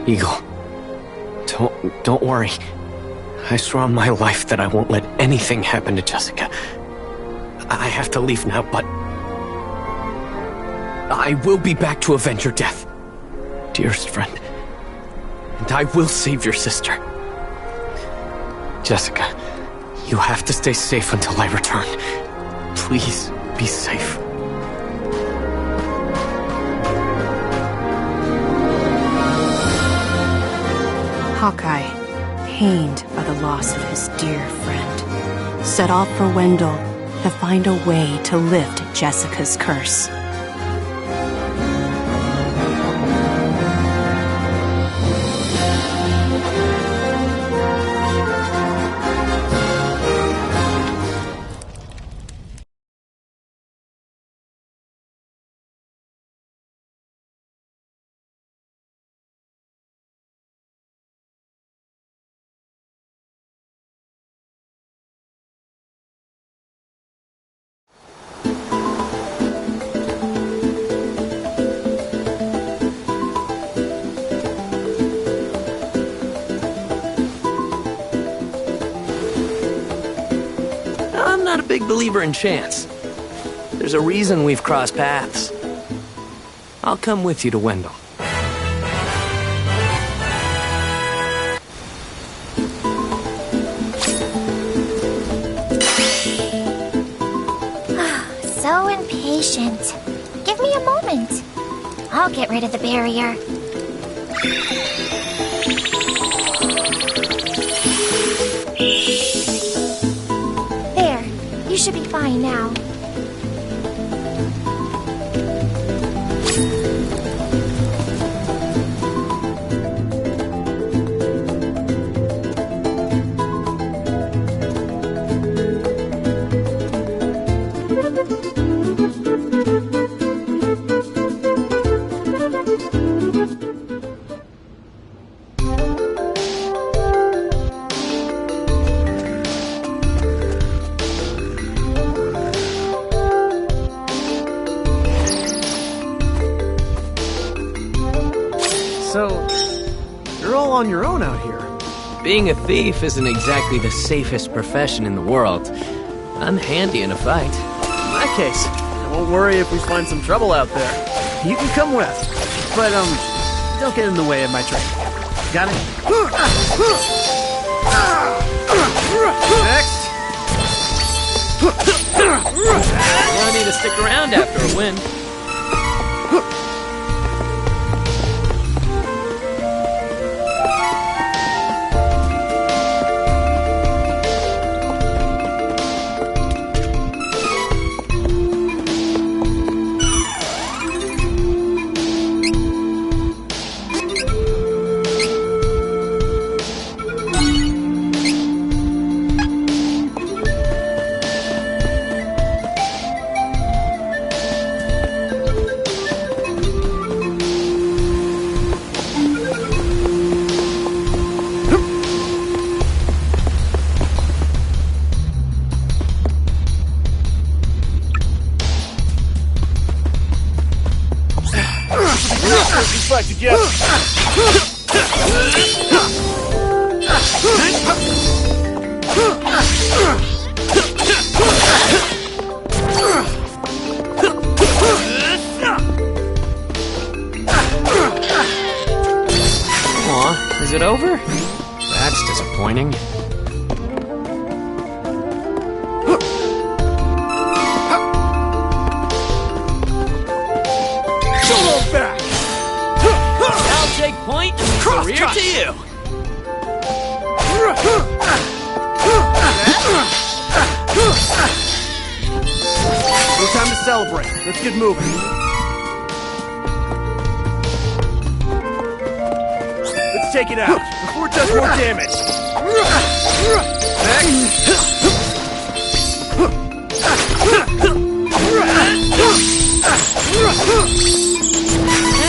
S: Eagle, don't worry. I swear on my life that I won't let anything happen to Jessica. I have to leave now, but I will be back to avenge your death, dearest friend. And I will save your sister. Jessica, you have to stay safe until I return. Please, be safe.
G: Hawkeye, pained by the loss of his dear friend, set off for Wendell to find a way to lift Jessica's curse.
S: I'm not a big believer in chance. There's a reason we've crossed paths. I'll come with you to Wendell.
C: So impatient. Give me a moment. I'll get rid of the barrier. There. You should be fine now.
A: So, you're all on your own out here.
S: Being a thief isn't exactly the safest profession in the world. I'm handy in a fight.
A: In that case, I won't worry if we find some trouble out there. You can come with. But, don't get in the way of my training. Got it? Next!
S: Wanted me to stick around after a win.
E: Back together.
S: Aw, is it over? That's disappointing. Take point, career to you.
A: No time to celebrate. Let's get moving. Let's take it out before it does more damage.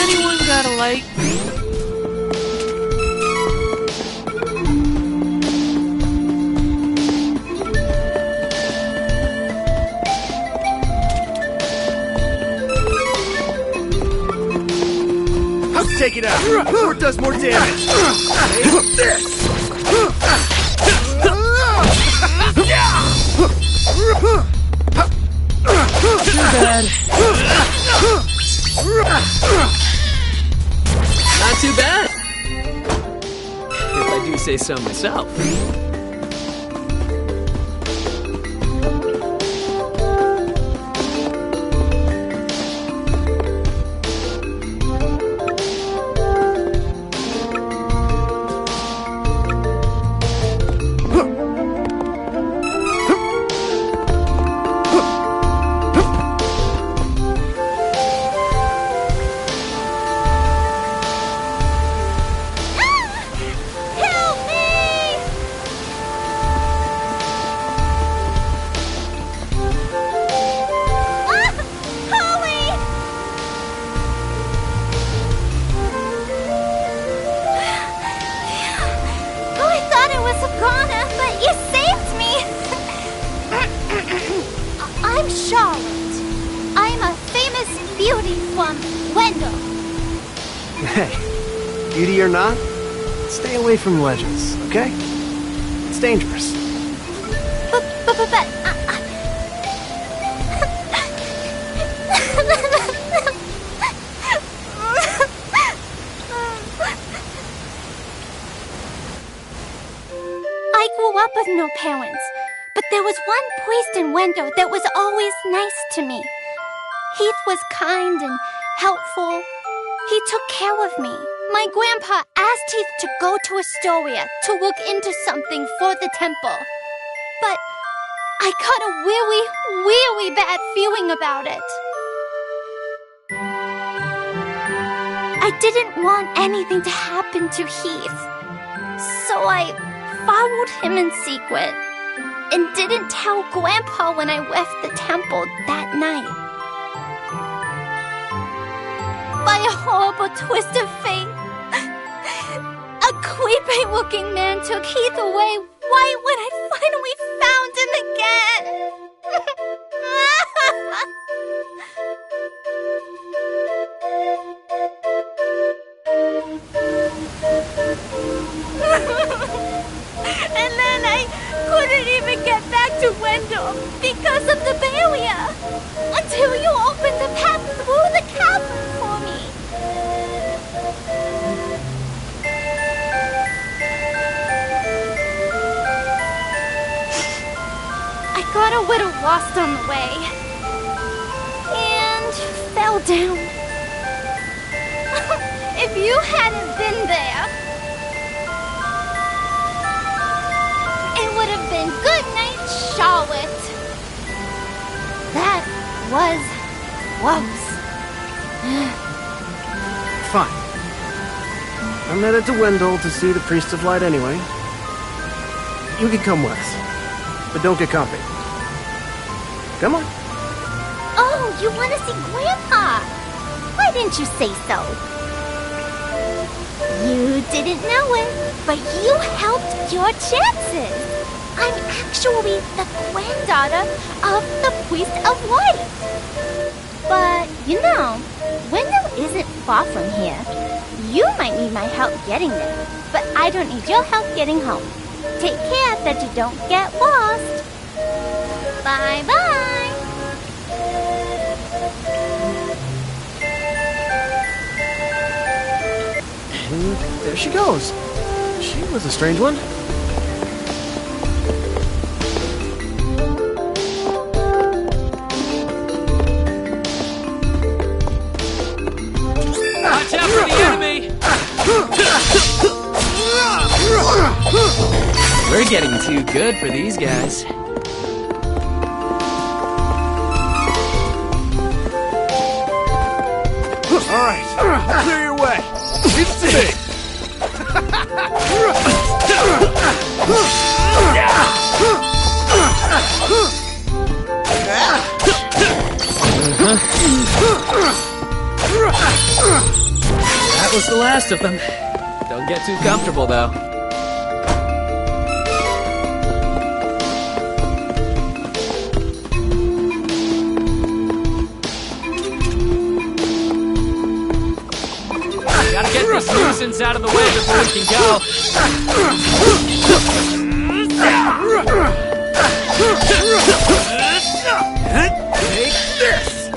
S: Anyone got a light?
O: take it out before it does more damage. Take this!
S: Too bad. Not too bad. If I do say so myself.
A: Beauty or not, stay away from legends, okay? It's dangerous.
C: I grew up with no parents, but there was one priest in Wendo that was always nice to me. Heath was kind and helpful. He took care of me. My grandpa asked Heath to go to Astoria to look into something for the temple. But I got a really bad feeling about it. I didn't want anything to happen to Heath. So I followed him in secret and didn't tell Grandpa when I left the temple that night. By a horrible twist of fate, a creepy-looking man took Heath away right when I finally found him again. And then I couldn't even get back to Wendell because of the barrier until you opened the path through the cavern for me. I got a little lost on the way and fell down. If you hadn't been there, it would have been good night, Charlotte. That was close.
A: Fine. I'm headed to Wendell to see the Priest of Light anyway. You can come with us, but don't get comfy. Come on.
C: Oh, you want to see Grandpa? Why didn't you say so? You didn't know it, but you helped your chances. I'm actually the granddaughter of the Priest of Light. But, you know, Wendell isn't far from here. You might need my help getting there, but I don't need your help getting home. Take care that you don't get lost. Bye-bye.
A: And there she goes. She was a strange one.
S: Watch out for the enemy! We're getting too good for these guys.
O: All right, clear your way. It's big.
S: That was the last of them. Don't get too comfortable, though. Gotta
D: toxins out of the way before we can go.
A: Take this!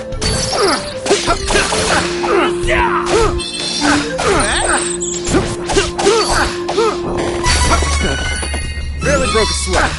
A: Barely broke a sweat.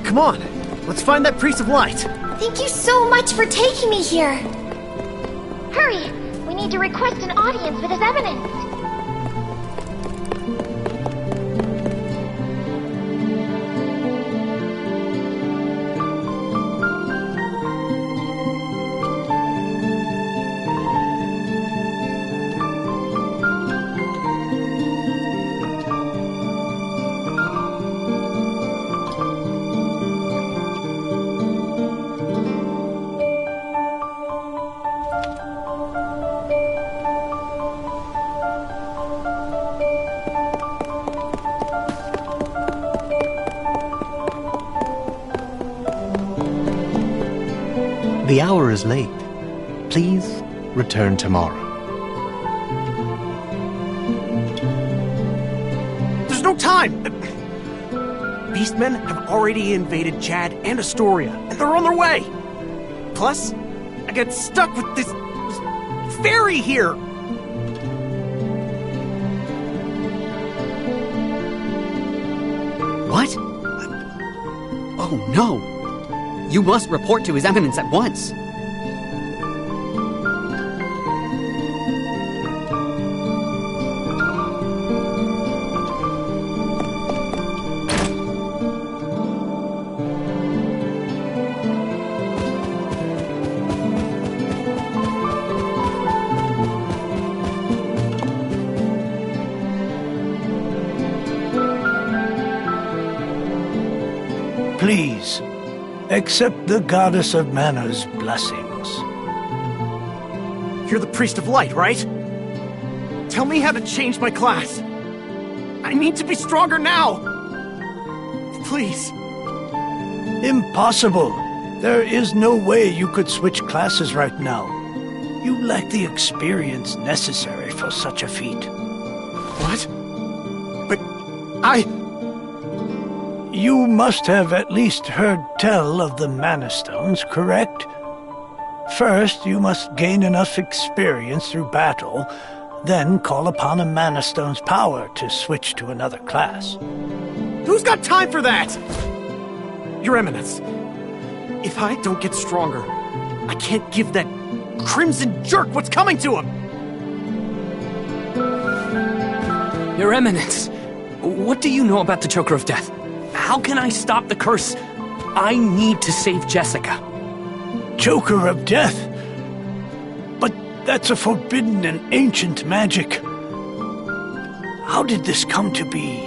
A: Come on, let's find that Priest of Light.
C: Thank you so much for taking me here. Hurry! We need to request an audience with His Eminence.
Q: The hour is late. Please return tomorrow.
A: There's no time! Beastmen have already invaded Jad and Astoria, and they're on their way! Plus, I got stuck with this fairy here!
B: What? Oh no! You must report to His Eminence at once.
J: Please, accept the Goddess of Mana's blessings.
A: You're the Priest of Light, right? Tell me how to change my class. I need to be stronger now! Please.
J: Impossible. There is no way you could switch classes right now. You lack the experience necessary for such a feat.
A: What? But
J: You must have at least heard tell of the Mana Stones, correct? First, you must gain enough experience through battle, then call upon a Mana Stone's power to switch to another class.
A: Who's got time for that? Your Eminence, if I don't get stronger, I can't give that crimson jerk what's coming to him!
D: Your Eminence, what do you know about the Choker of Death? How can I stop the curse? I need to save Jessica.
J: Choker of Death? But that's a forbidden and ancient magic. How did this come to be?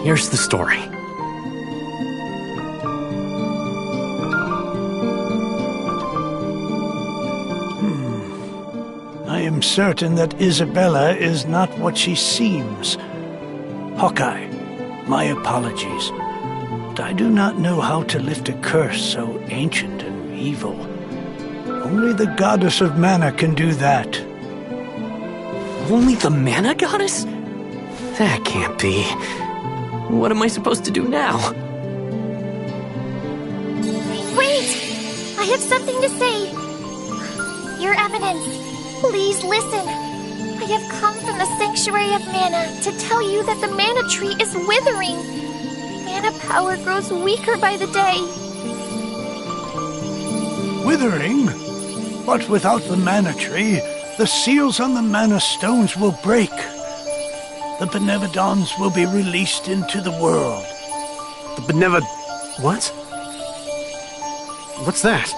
D: Here's the story.
J: I am certain that Isabella is not what she seems. Hawkeye, my apologies, but I do not know how to lift a curse so ancient and evil. Only the goddess of mana can do that.
S: Only the mana goddess? That can't be. What am I supposed to do now?
C: Wait! I have something to say. Your Eminence, please listen. I have come from the Sanctuary of Mana to tell you that the mana tree is withering. Mana power grows weaker by the day.
J: Withering? But without the mana tree, the seals on the mana stones will break. The Benevodons will be released into the world.
A: The what? What's that?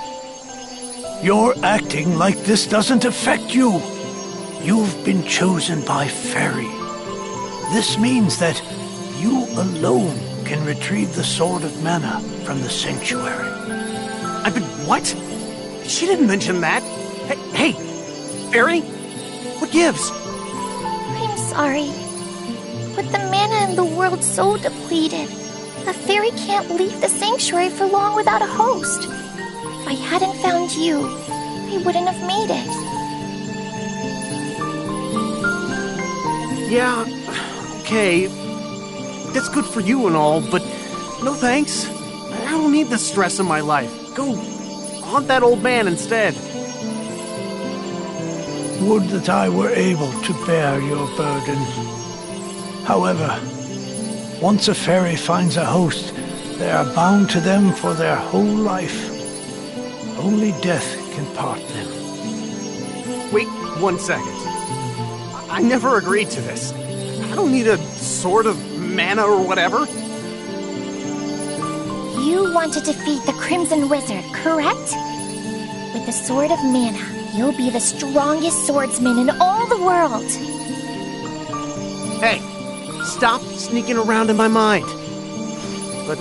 J: You're acting like this doesn't affect you. You've been chosen by Fairy. This means that you alone can retrieve the Sword of Mana from the Sanctuary.
A: I've been what? She didn't mention that. Hey, Fairy? What gives?
C: I'm sorry. With the mana in the world so depleted, a fairy can't leave the sanctuary for long without a host. If I hadn't found you, I wouldn't have made it.
A: Yeah, okay. That's good for you and all, but no thanks. I don't need the stress in my life. Go haunt that old man instead.
J: Would that I were able to bear your burden. However, once a fairy finds a host, they are bound to them for their whole life. Only death can part them.
A: Wait 1 second. I never agreed to this. I don't need a sword of mana or whatever.
C: You want to defeat the Crimson Wizard, correct? With the Sword of Mana, you'll be the strongest swordsman in all the world.
A: Hey, stop sneaking around in my mind. But,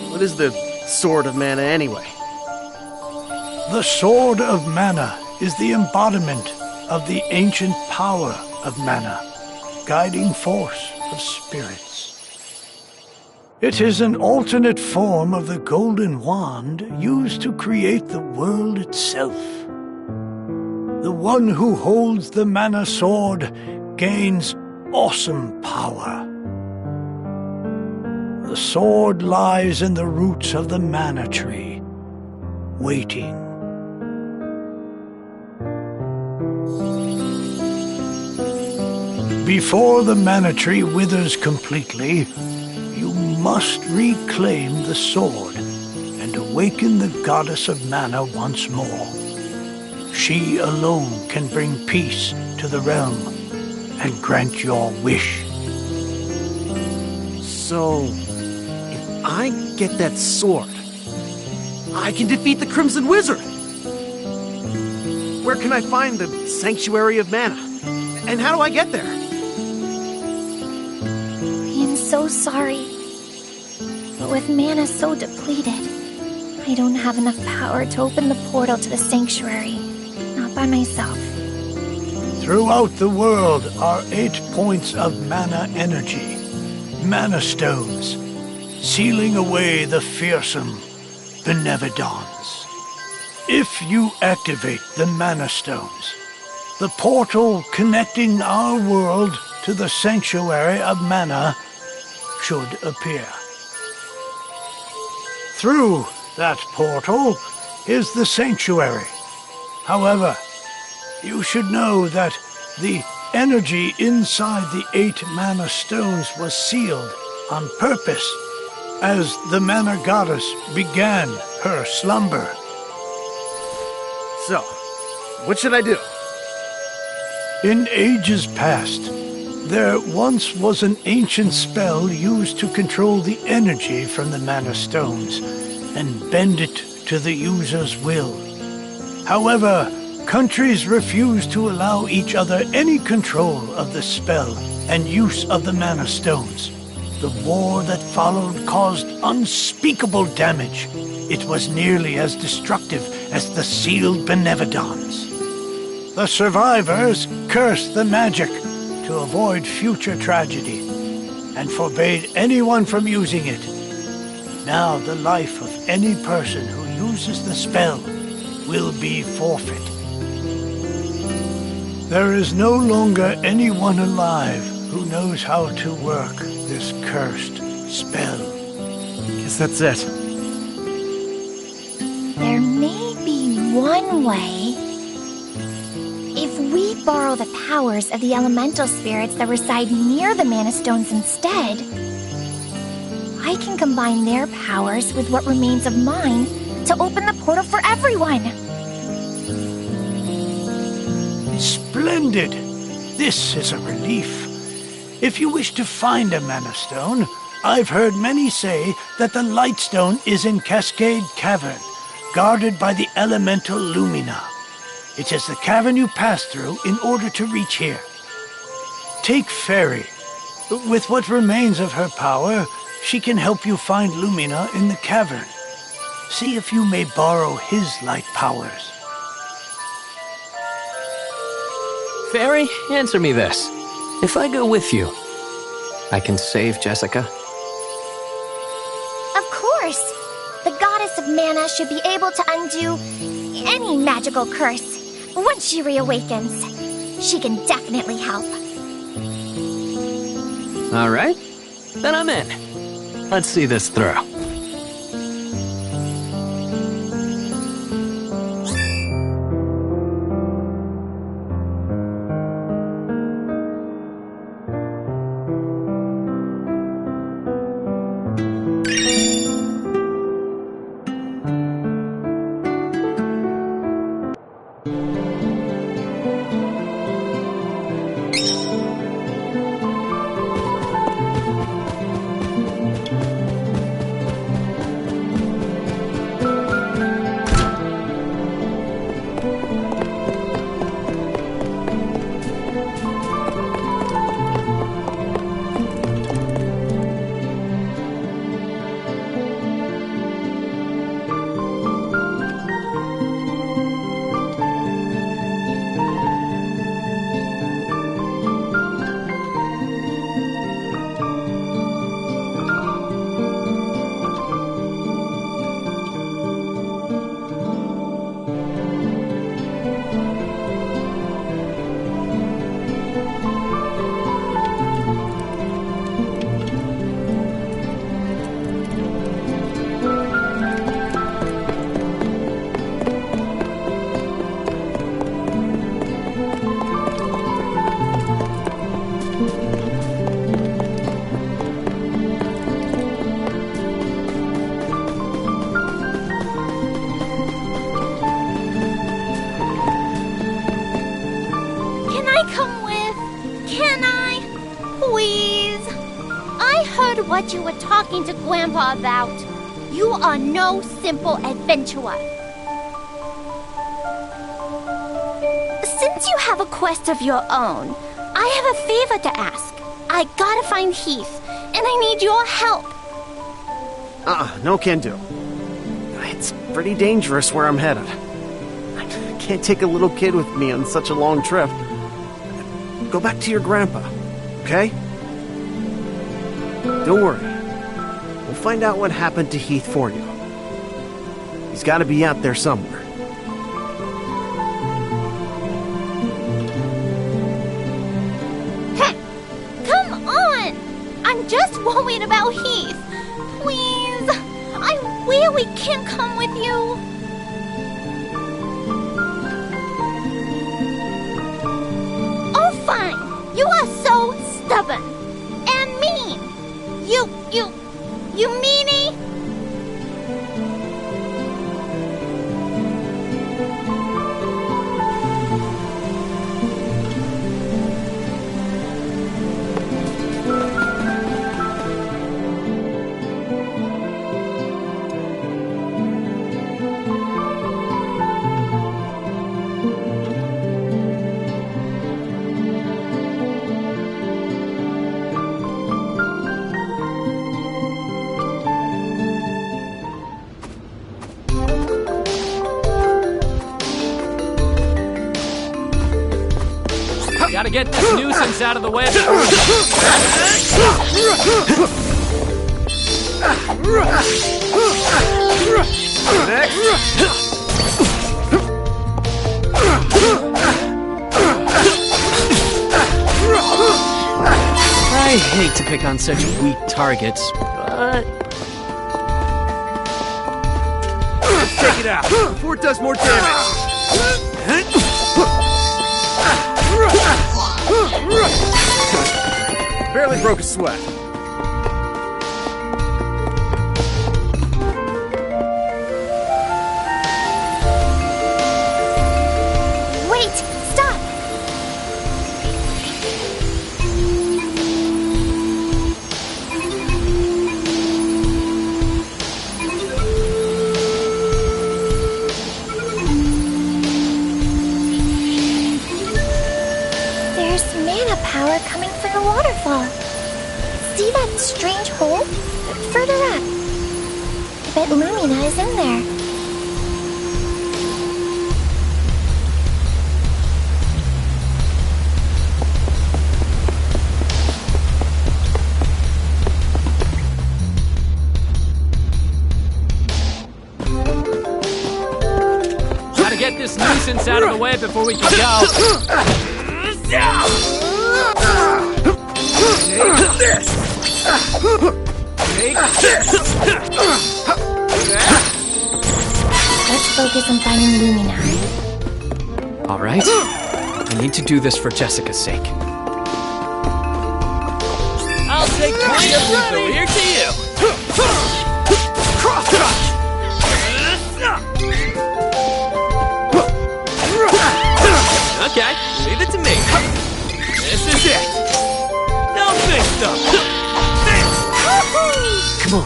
A: what is the Sword of Mana anyway?
J: The Sword of Mana is the embodiment of the ancient power of mana, guiding force of spirits. It is an alternate form of the golden wand used to create the world itself. The one who holds the mana sword gains awesome power. The sword lies in the roots of the mana tree, waiting. Before the mana tree withers completely, you must reclaim the sword and awaken the goddess of mana once more. She alone can bring peace to the realm and grant your wish.
A: So, if I get that sword, I can defeat the Crimson Wizard! Where can I find the Sanctuary of Mana? And how do I get there?
C: I am so sorry. But with mana so depleted, I don't have enough power to open the portal to the sanctuary. Not by myself.
J: Throughout the world are 8 points of mana energy, mana stones, sealing away the fearsome Benevodons. If you activate the mana stones, the portal connecting our world to the Sanctuary of Mana should appear. Through that portal is the Sanctuary. However, you should know that the energy inside the 8 mana stones was sealed on purpose as the mana goddess began her slumber.
A: So, what should I do?
J: In ages past, there once was an ancient spell used to control the energy from the mana stones and bend it to the user's will. However, countries refused to allow each other any control of the spell and use of the mana stones. The war that followed caused unspeakable damage. It was nearly as destructive as the sealed Benevodons. The survivors cursed the magic to avoid future tragedy and forbade anyone from using it. Now the life of any person who uses the spell will be forfeit. There is no longer anyone alive who knows how to work this cursed spell.
A: Guess that's it.
C: There may be one way. If we borrow the powers of the elemental spirits that reside near the Mana Stones instead, I can combine their powers with what remains of mine to open the portal for everyone.
J: Splendid! This is a relief. If you wish to find a Mana Stone, I've heard many say that the Lightstone is in Cascade Cavern, guarded by the elemental Lumina. It is the cavern you pass through in order to reach here. Take Fairy. With what remains of her power, she can help you find Lumina in the cavern. See if you may borrow his light powers.
S: Fairy, answer me this. If I go with you, I can save Jessica?
C: Of course! The goddess of mana should be able to undo any magical curse once she reawakens. She can definitely help.
S: All right, then I'm in. Let's see this through.
C: What you were talking to Grandpa about. You are no simple adventurer. Since you have a quest of your own, I have a favor to ask. I gotta find Heath, and I need your help.
A: No can do. It's pretty dangerous where I'm headed. I can't take a little kid with me on such a long trip. Go back to your grandpa, okay? Don't worry. We'll find out what happened to Heath for you. He's got to be out there somewhere.
C: Come on! I'm just worried about Heath. Please, I really can't come with you. Oh, fine. You are so stubborn. And mean. You meanie?
S: Gotta get this nuisance out of the way. I hate to pick on such weak targets, but...
O: Let's take it out before it does more damage. Barely broke a sweat.
C: Wait! Stop! There's mana power coming from the waterfall. See that strange hole? Further up. I bet Lumina is in there.
S: Gotta get this nuisance out of the way before we can go.
O: Take this! Take this!
C: Let's focus on finding Lumina.
S: Alright. I need to do this for Jessica's sake. I'll take point of Lupo here to you!
O: Cross it up!
S: Okay, leave it to me. This is it. Now big stuff.
A: Come on.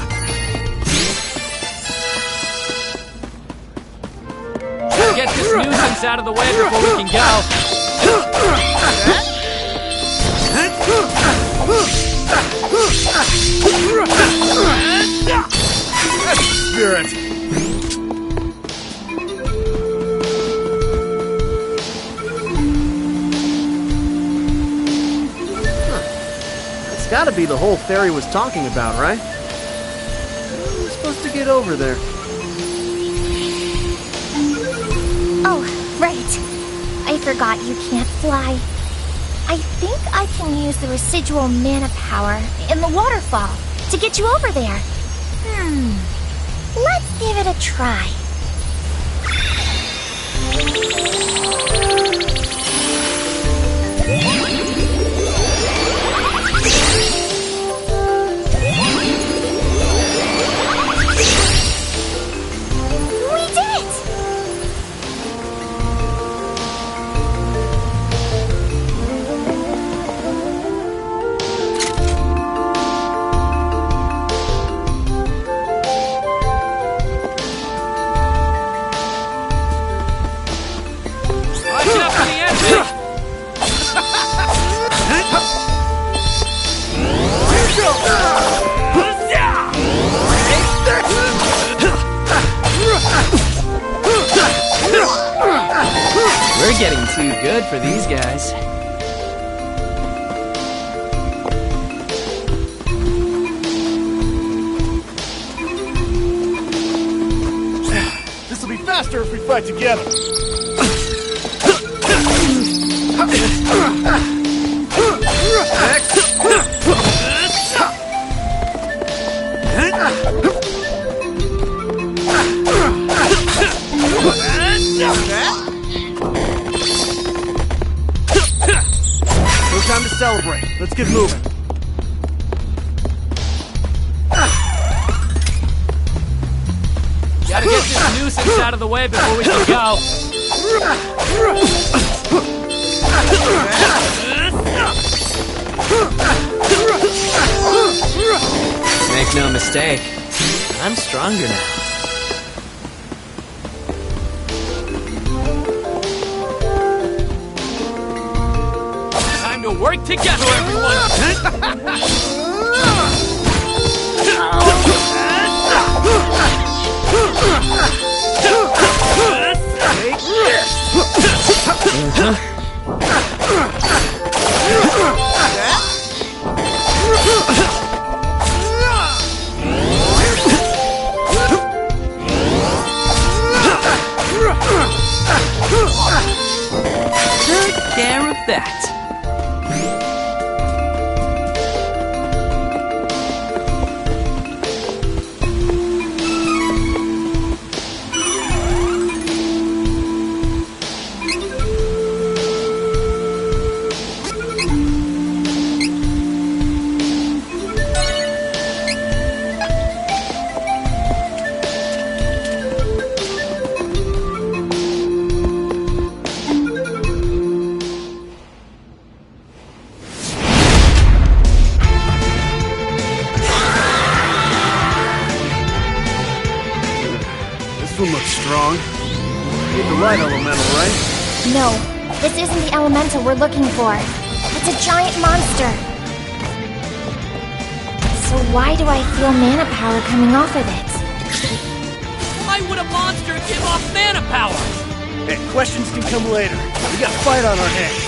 S: Gotta get this nuisance out of the way before we can go.
O: Spirit.
Q: It's gotta be the hole Fairy was talking about, right? How are we supposed to get over there?
C: Oh, right. I forgot you can't fly. I think I can use the residual mana power in the waterfall to get you over there. Let's give it a try.
S: We're getting too good for these guys.
O: This'll be faster if we fight together.
Q: No time to celebrate. Let's get moving.
S: Gotta get this nuisance out of the way before we can go. Make no mistake, I'm stronger now. Time to work together, everyone! Take this!
D: like that.
A: This one looks strong. Need the right elemental, right?
C: No, this isn't the elemental we're looking for. It's a giant monster. So why do I feel mana power coming off of it?
D: Why would a monster give off mana power?
A: Hey, questions can come later. We got a fight on our hands.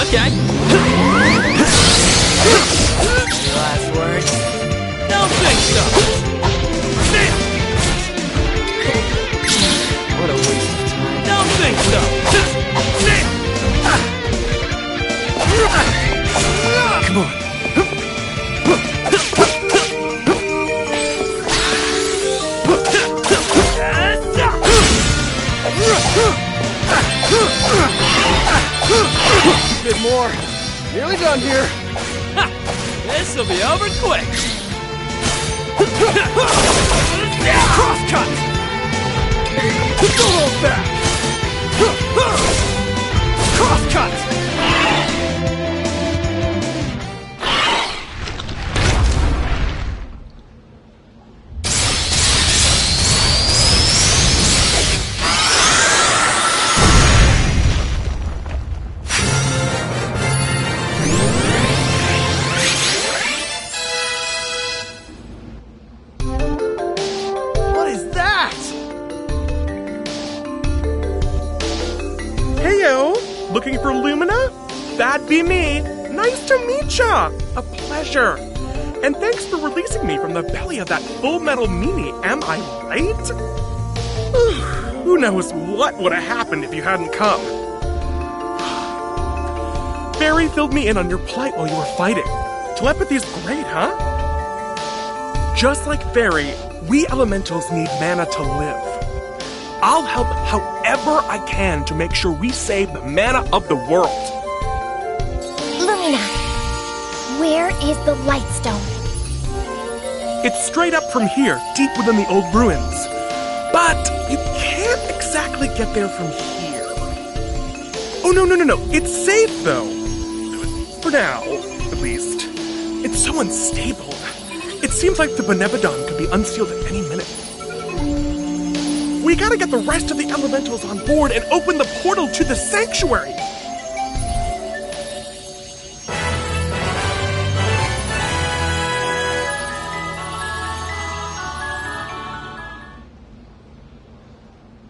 D: Okay. Your last words? Don't think so. What a waste of time. Don't think so.
A: Come on. Bit more. Nearly done here.
D: This'll be over quick.
A: Crosscut! Don't hold back! Crosscut! What is that?
K: Heyo! Looking for Lumina? That'd be me. Nice to meet ya! A pleasure. And thanks for releasing me from the belly of that Full Metal meanie, am I right? Who knows what would have happened if you hadn't come. Fairy filled me in on your plight while you were fighting. Telepathy's great, huh? Just like Fairy, we elementals need mana to live. I'll help however I can to make sure we save the mana of the world.
C: Lumina, where is the Lightstone?
K: It's straight up from here, deep within the old ruins. But you can't exactly get there from here. Oh, no. It's safe, though. For now, at least. It's so unstable. It seems like the Benebodon could be unsealed at any minute. We gotta get the rest of the elementals on board and open the portal to the sanctuary!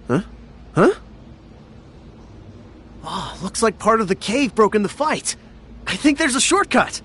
A: Huh? Oh, looks like part of the cave broke in the fight. I think there's a shortcut.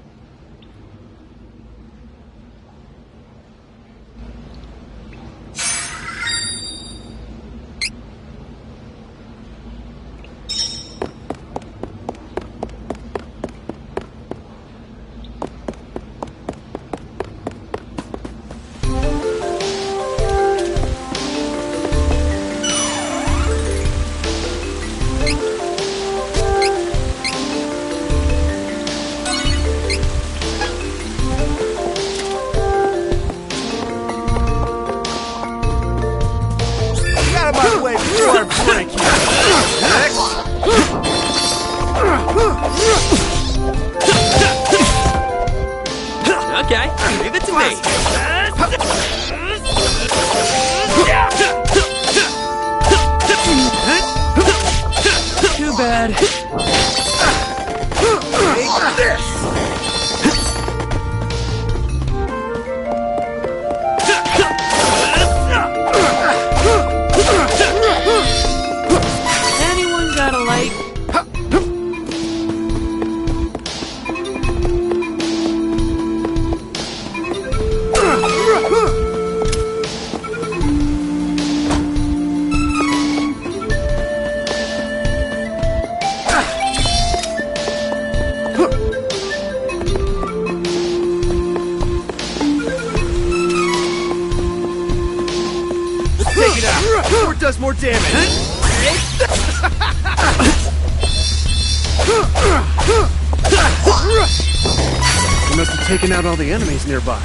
O: does more damage.
A: You must have taken out all the enemies nearby.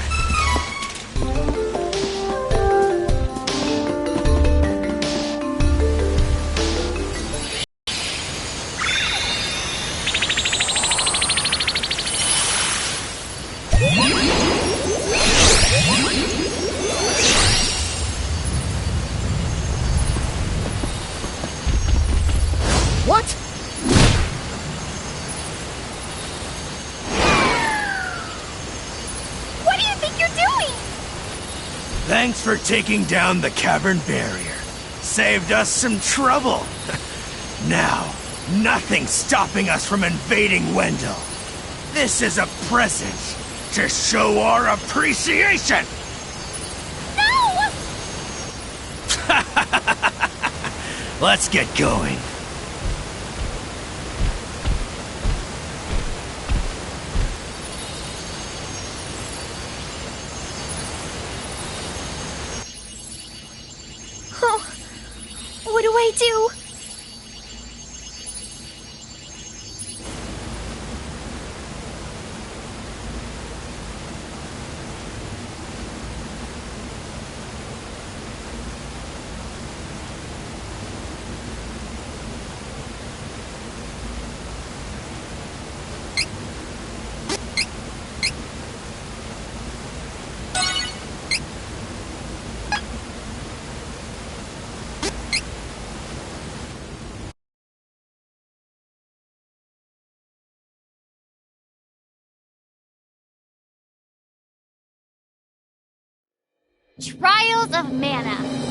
O: What?
C: What do you think you're doing?
O: Thanks for taking down the cavern barrier. Saved us some trouble. Now, nothing's stopping us from invading Wendell. This is a present to show our appreciation.
C: No!
O: Let's get going.
C: Oh, what do I do? Trials of Mana.